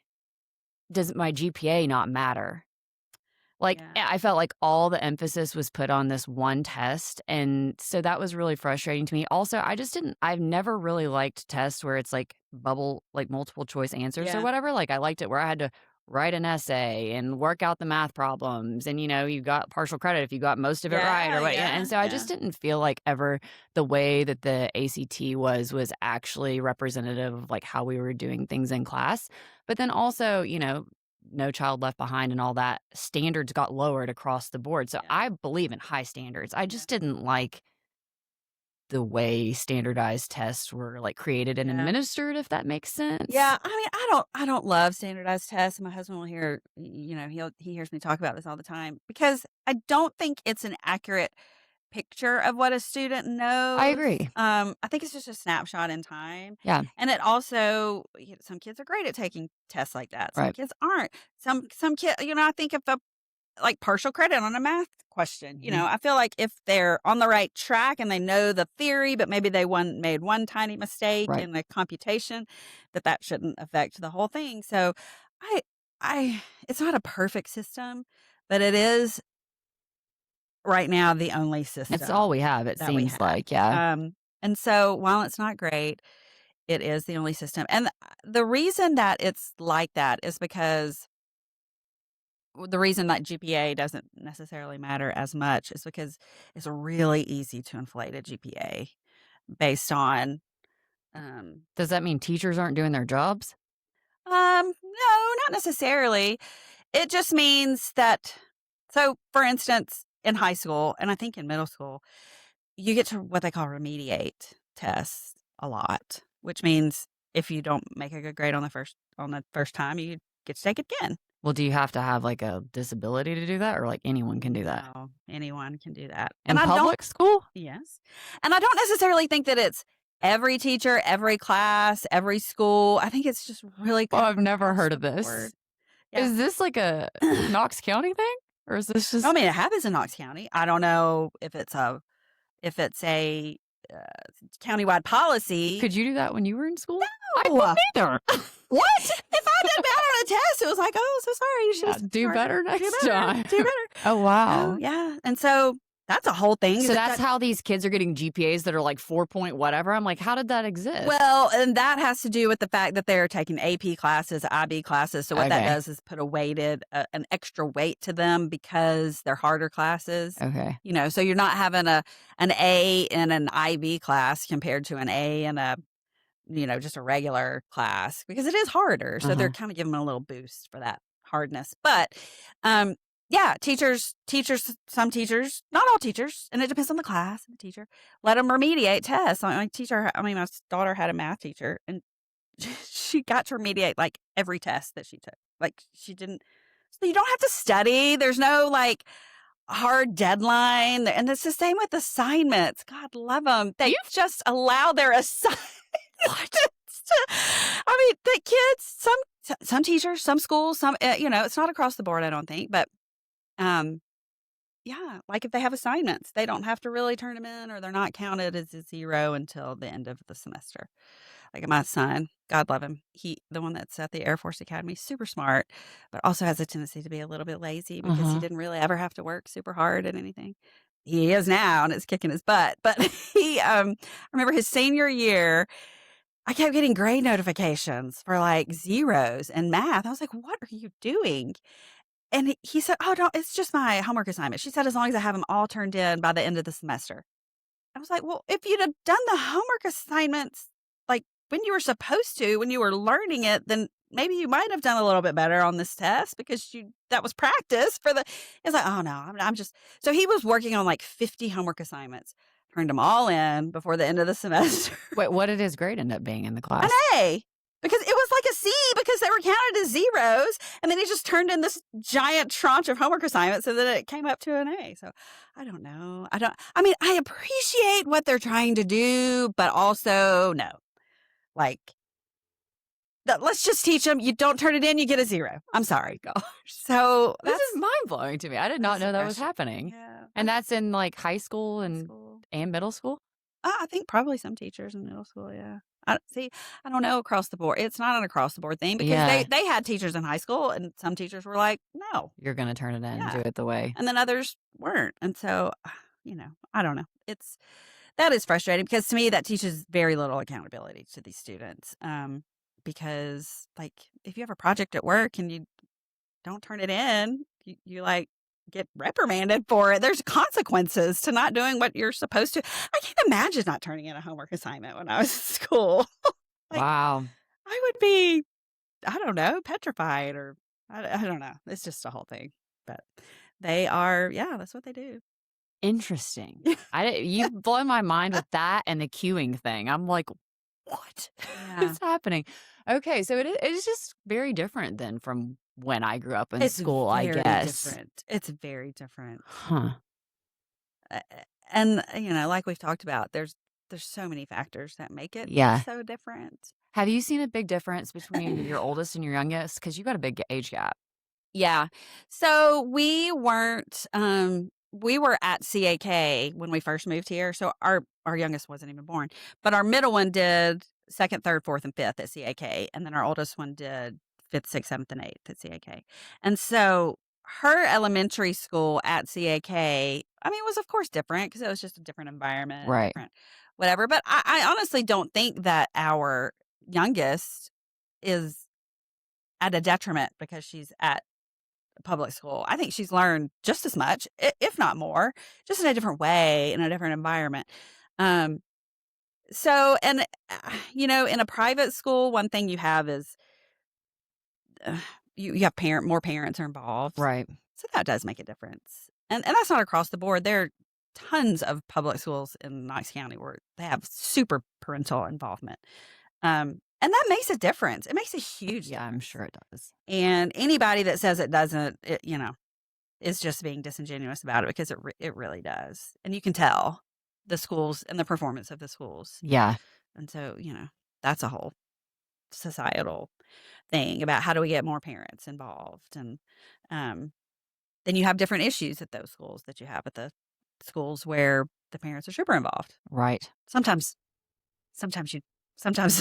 does my GPA not matter?" Like, Yeah. I felt like all the emphasis was put on this one test, and so that was really frustrating to me. Also, I've never really liked tests where it's, like, multiple choice answers or Yeah. whatever. Like, I liked it where I had to write an essay and work out the math problems, and, you got partial credit if you got most of it right Yeah, or what yeah, yeah, and so I yeah. just didn't feel like ever the way that the ACT was actually representative of, like, how we were doing things in class. But then also, no Child Left Behind and all that, standards got lowered across the board. So Yeah. I believe in high standards. I Yeah. just didn't like the way standardized tests were, like, created and Yeah. administered, if that makes sense. Yeah, I mean, I don't love standardized tests. My husband will hear, he hears me talk about this all the time because I don't think it's an accurate picture of what a student I knows. agree. I think it's just a snapshot in time. Yeah, And it also, some kids are great at taking tests like that. Some right, kids aren't. Some kid, I think if a like partial credit on a math question. mhm, I feel like if they're on the right track and they know the theory, but maybe they made one tiny mistake right. in the computation, that shouldn't affect the whole thing. So I it's not a perfect system, but it is right now the only It's all system we have, it that we seems have. like, yeah. And so while it's not great, it is the only system. And the reason that it's like that is because the reason that GPA doesn't necessarily matter as much is because it's really easy to inflate a GPA based on, um, Does that mean teachers aren't doing their jobs? no, not necessarily. It just means that, so for instance, in high school, and I think in middle school, you get to what they call remediate tests a lot, which means if you don't make a good grade on the first time, you get to take it again. Well, do you have to have, like, a disability to do that, or, like, anyone can do that? No, anyone can do that. And In I don't public school? Yes. And I don't necessarily think that it's every teacher, every class, every school. I think it's just really Well, kind of I've never across heard the of this. board. Yeah. Is this like a Knox County thing? Or is this I just mean, it happens in Knox County. I don't know if it's a uh, countywide policy. could you do that when you were in school? I Oh, couldn't either. what? If I did bad on a test, it was like, oh, so sorry. You should Yeah, have do better do next better, time. do better. Oh, Oh, wow. yeah. And so that's a whole thing. So that's how these kids are getting GPAs that are like 4 point whatever? I'm like, how did that exist? Well, and that has to do with the fact that they're taking AP classes, IB classes. So what that Okay. does is put an extra weight to them because they're harder classes. Okay. So you're not having an A in an IB class compared to an A in just a regular class because it is harder. So they're Uh-huh. kind of giving them a little boost for that hardness. But yeah, some teachers, not all teachers, and it depends on the class and the teacher, let them remediate tests. My daughter had a math teacher, and she got to remediate like every test that she took. Like she didn't, so you don't have to study. There's no like hard deadline. And it's the same with assignments. God love them. They You just allow their assignments. what? The kids, some teachers, some schools, it's not across the board, I don't think, but um, yeah, like if they have assignments, they don't have to really turn them in, or they're not counted as a zero until the end of the semester. Like my son, God love him, the one that's at the Air Force Academy, super smart, but also has a tendency to be a little bit lazy because he Uh-huh. didn't really ever have to work super hard at anything. He is now, and it's kicking his butt. But I remember his senior year, I kept getting grade notifications for like zeros in math. I was like, "What are you doing?" And he said, "Oh, no, it's just my homework assignment." She said, "As long as I have them all turned in by the end of the semester." And was like, well, if you'd have done the homework assignments like when you were supposed to, when you were learning it, then maybe you might have done a little bit better on this test because that was practice for the. It's like, oh no, I'm just. So he was working on like 50 homework assignments, turned them all in before the end of the semester. Wait, what did his grade end up being in the An class? A. Because it was like a C because they were counted as zeros. And then he just turned in this giant tranche of homework assignments and then it came up to an A. So I don't know. I appreciate what they're trying to do, but also no. Like, let's just teach them. You don't turn it in, you get a 0. I'm sorry. Gosh. So This is mind blowing to me. I did not know that was happening. Yeah. And that's in like high school and middle school? I think probably some teachers in middle school, yeah. I don't know across the board. It's not an across the board thing because Yeah. they had teachers in high school and some teachers were like, no. You're going to turn it in and do Yeah. it the way. And then others weren't. And so, I don't know. That is frustrating because to me that teaches very little accountability to these students. Because like if you have a project at work and you don't turn it in, you like get reprimanded for it. There's consequences to not doing what you're supposed to. I can't imagine not turning in a homework assignment when I was in school. Like, Wow. I would be, I don't know, petrified or I don't know. It's just a whole thing. But they are, yeah, that's what they do. Interesting. You've blown my mind with that and the queuing thing. I'm like, what Yeah. is happening? Okay, so it is just very different than from when I grew up in school, I very guess. different. It's very different. Huh. And like we've talked about, there's so many factors that make it Yeah. so different. Have you seen a big difference between your oldest and your youngest? Because you got a big age gap. Yeah. So we weren't we were at CAK when we first moved here. So our youngest wasn't even born. But our middle one did 2nd, 3rd, 4th, and 5th at CAK. And then our oldest one did 5th, 6th, 7th, and 8th at CAK. And so her elementary school at CAK, was of course different because it was just a different environment. Right. Different whatever. But I honestly don't think that our youngest is at a detriment because she's at public school. I think she's learned just as much, if not more, just in a different way, in a different environment. So, and, in a private school, one thing you have is you have more parents are involved. Right. So that does make a difference. And that's not across the board. There are tons of public schools in Knox County where they have super parental involvement. And that makes a difference. It makes a huge Yeah, I'm difference. sure it does. And anybody that says it doesn't, is just being disingenuous about it because it really does. And you can tell the schools and the performance of the schools. Yeah. And so, that's a whole societal thing about how do we get more parents involved. And then you have different issues at those schools that you have at the schools where the parents are super involved. Right. Sometimes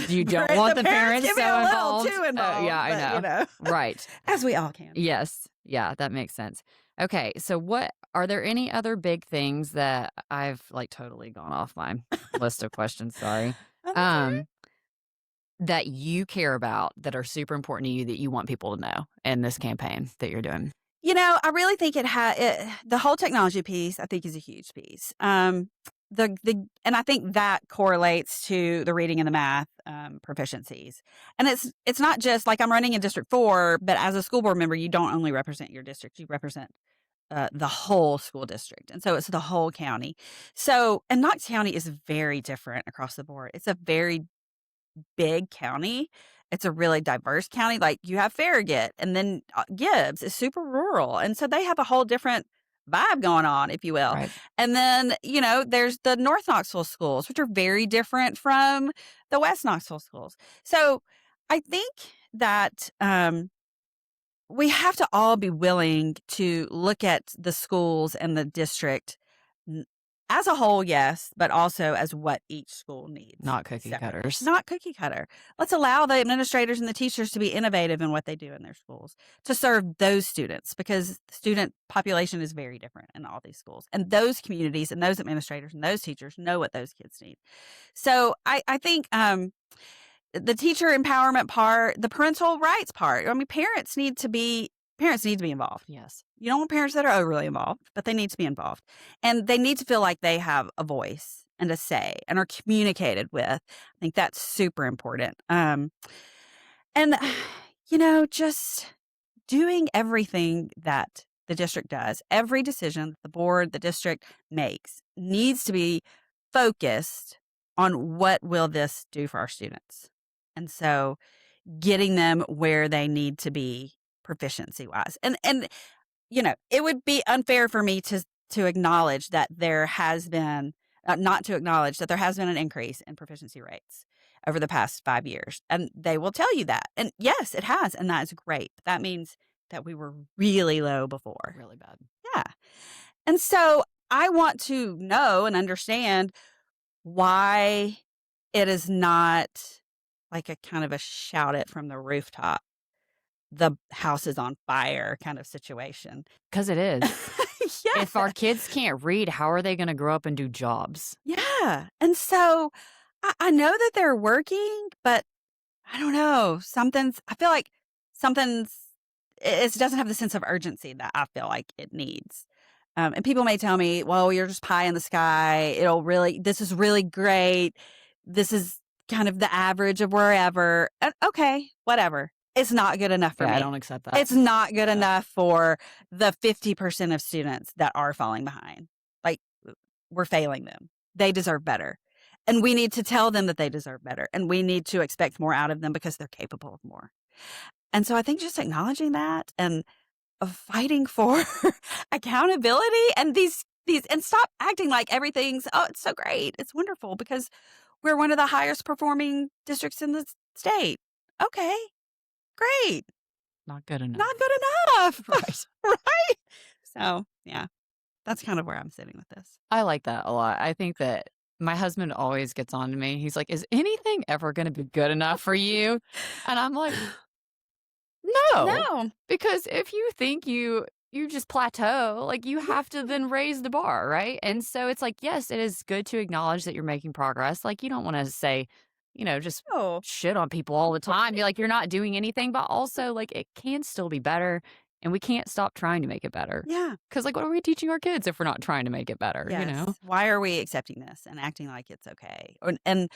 You don't want the parents can be so a little involved. too involved. Yeah, I but, know. Right. as we all can. Yes. Yeah, that makes sense. Okay, so are there any other big things that I've like totally gone off my list of questions, sorry. That you care about that are super important to you that you want people to know in this campaign that you're doing? I really think the whole technology piece, I think, is a huge piece. And I think that correlates to the reading and the math proficiencies. And it's not just like I'm running in District 4, but as a school board member, you don't only represent your district, you represent the whole school district. And so it's the whole county. So, and Knox County is very different across the board. It's a very big county. It's a really diverse county. Like you have Farragut and then Gibbs is super rural. And so they have a whole different vibe going on, if you will. Right. And then, there's the North Knoxville schools, which are very different from the West Knoxville schools. So I think that we have to all be willing to look at the schools and the district as a whole, yes, but also as what each school needs. Not cookie cutters. Not cookie cutter. Let's allow the administrators and the teachers to be innovative in what they do in their schools to serve those students because the student population is very different in all these schools. And those communities and those administrators and those teachers know what those kids need. So I think the teacher empowerment part, the parental rights part, parents need to be involved. Yes. You don't want parents that are overly involved, but they need to be involved. And they need to feel like they have a voice and a say and are communicated with. I think that's super important. And, just doing everything that the district does, every decision that the board, the district makes needs to be focused on what will this do for our students. And so getting them where they need to be proficiency wise. And it would be unfair for me to acknowledge that there has been not to acknowledge that there has been an increase in proficiency rates over the past 5 years. And they will tell you that. And yes, it has. And that is great. But that means that we were really low before. Really bad. Yeah. And so I want to know and understand why it is not like a kind of a shout it from the rooftop, the house is on fire kind of situation. Because it is. Yeah. If our kids can't read, how are they going to grow up and do jobs? Yeah. And so I know that they're working, but I don't know. I feel like it doesn't have the sense of urgency that I feel like it needs. And people may tell me, well, you're just pie in the sky. This is really great. This is kind of the average of wherever. Okay, whatever. It's not good enough for me. I don't accept that. It's not good enough for the 50% of students that are falling behind. Like, we're failing them. They deserve better. And we need to tell them that they deserve better. And we need to expect more out of them because they're capable of more. And so I think just acknowledging that and fighting for accountability and these and stop acting like everything's, oh, it's so great. It's wonderful because we're one of the highest performing districts in the state. Okay, great. Not good enough. Not good enough. Right. Right? So, yeah, that's kind of where I'm sitting with this. I like that a lot. I think that my husband always gets on to me. He's like, is anything ever going to be good enough for you? And I'm like, no. Because if you think you just plateau, like you have to then raise the bar, right? And so it's like, yes, it is good to acknowledge that you're making progress. Like you don't want to say, just shit on people all the time. You're like, you're not doing anything, but also like it can still be better. And we can't stop trying to make it better. Yeah. Because like, what are we teaching our kids if we're not trying to make it better? Yes. Why are we accepting this and acting like it's okay? And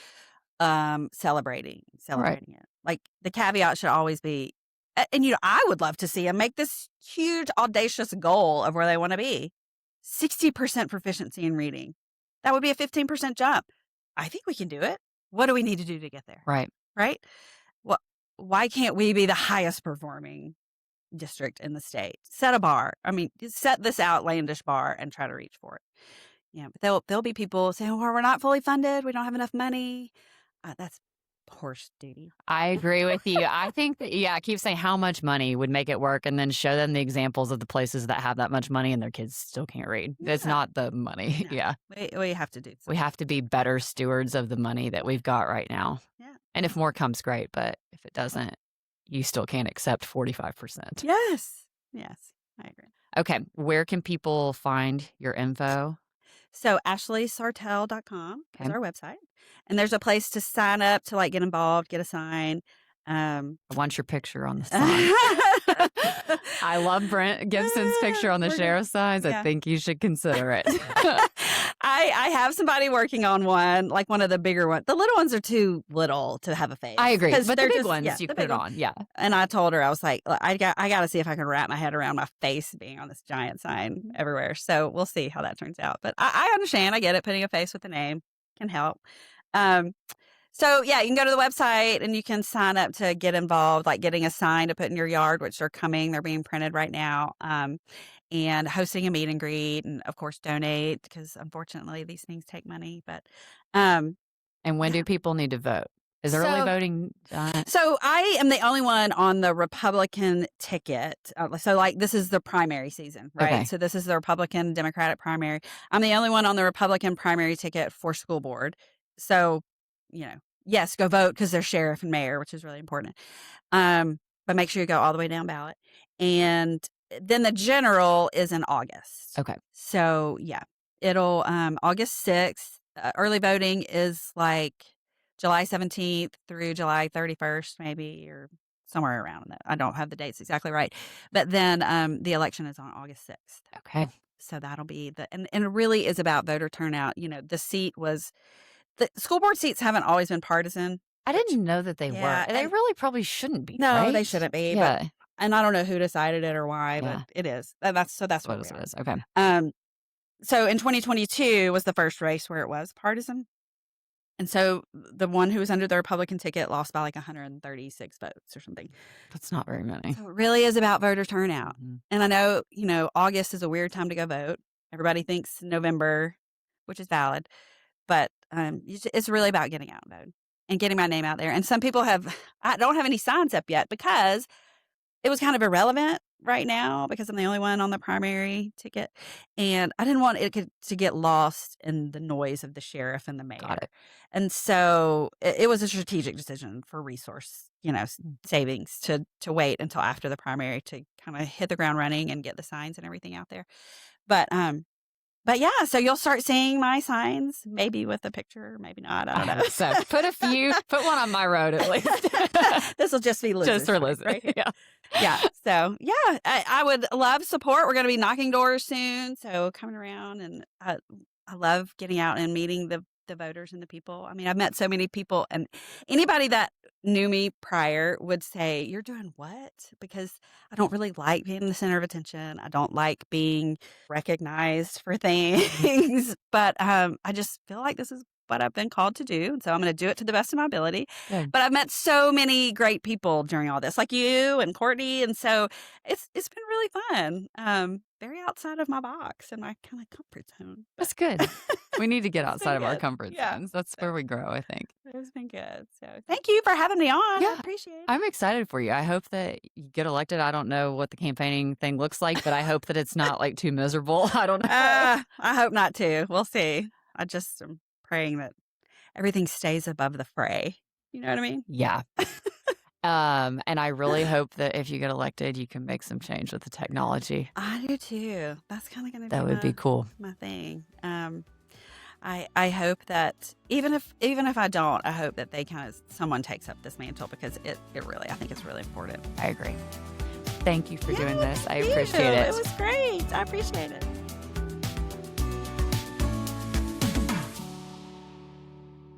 celebrating it. Like the caveat should always be, and I would love to see them make this huge, audacious goal of where they want to be. 60% proficiency in reading. That would be a 15% jump. I think we can do it. What do we need to do to get there? Right. Right? Well, why can't we be the highest performing district in the state? Set a bar. I mean, set this outlandish bar and try to reach for it. Yeah, but there'll be people saying, "Oh, we're not fully funded. We don't have enough money." That's horse duty. I agree with you. I think that, I keep saying how much money would make it work and then show them the examples of the places that have that much money and their kids still can't read. Yeah. It's not the money. No. Yeah. We have to do something. We have to be better stewards of the money that we've got right now. Yeah. And if more comes, great. But if it doesn't, you still can't accept 45%. Yes. Yes, I agree. Okay. Where can people find your info? So ashleysartelle.com is our website. And there's a place to sign up to like get involved, get a sign. I want your picture on the sign. I love Brent Gibson's picture on the sheriff's signs. I think you should consider it. I have somebody working on one, like one of the bigger ones. The little ones are too little to have a face. I agree. But they're the big ones, you the put big it on. Yeah. And I told her, I was like, I got to see if I can wrap my head around my face being on this giant sign everywhere. So we'll see how that turns out. But I understand. I get it. Putting a face with a name can help. So yeah, you can go to the website and you can sign up to get involved, like getting a sign to put in your yard, which are coming. They're being printed right now. And hosting a meet and greet, and of course donate, because unfortunately these things take money. But and when do people need to vote? Is early voting done? So I am the only one on the Republican ticket. So like this is the primary season, right? Okay. So this is the Republican Democratic primary. I'm the only one on the Republican primary ticket for school board. So, yes, go vote because there's sheriff and mayor, which is really important. But make sure you go all the way down ballot. And then the general is in August. Okay. So yeah, it'll August 6th. Early voting is like July 17th through July 31st, maybe, or somewhere around that. I don't have the dates exactly right. But then the election is on August 6th. Okay. So that'll be and it really is about voter turnout. The school board seats haven't always been partisan. I didn't know that they were. Yeah, They and really probably shouldn't be, no, they right? shouldn't be. Yeah. And I don't know who decided it or why, Yeah. but it is. That's What where we it are. is. Okay. So in 2022 was the first race where it was partisan. And so the one who was under the Republican ticket lost by like 136 votes or something. That's not very many. So it really is about voter turnout. Mhm. And I know, August is a weird time to go vote. Everybody thinks November, which is valid. But it's really about getting out and vote and getting my name out there. And some people I don't have any signs up yet because it was kind of irrelevant right now because I'm the only one on the primary ticket. And I didn't want it to get lost in the noise of the sheriff and the mayor. Got it. And so it was a strategic decision for resource, savings to wait until after the primary to kind of hit the ground running and get the signs and everything out there. But yeah, so you'll start seeing my signs, maybe with a picture, maybe not. I don't know. So put one on my road at least. This will just be Liz's. Just for Liz. Right here. Yeah. Yeah. So yeah, I would love support. We're going to be knocking doors soon. So coming around, and I love getting out and meeting the voters and the people. I mean, I've met so many people, and anybody that knew me prior would say, "You're doing what?" Because I don't really like being the center of attention. I don't like being recognized for things, but I just feel like this is what I've been called to do. And so I'm going to do it to the best of my ability. Good. But I've met so many great people during all this, like you and Courtney. And so it's been really fun. Very outside of my box and my kind of comfort zone. That's good. We need to get outside of our good. comfort Yeah. zones. That's where we grow, I think. It's been good. So thank you for having me on. Yeah. I appreciate it. I'm excited for you. I hope that you get elected. I don't know what the campaigning thing looks like, but I hope that it's not like too miserable. I don't know. I hope not too. We'll see. I just am praying that everything stays above the fray. You know what I mean? Yeah. And I really hope that if you get elected, you can make some change with the technology. I do too. That's kind of going to be That would be cool. my thing. I hope that even if I don't, I hope that someone takes up this mantle because it really, I think it's really important. I agree. Thank you for doing this. I Thank you. appreciate it. It was great. I appreciate it.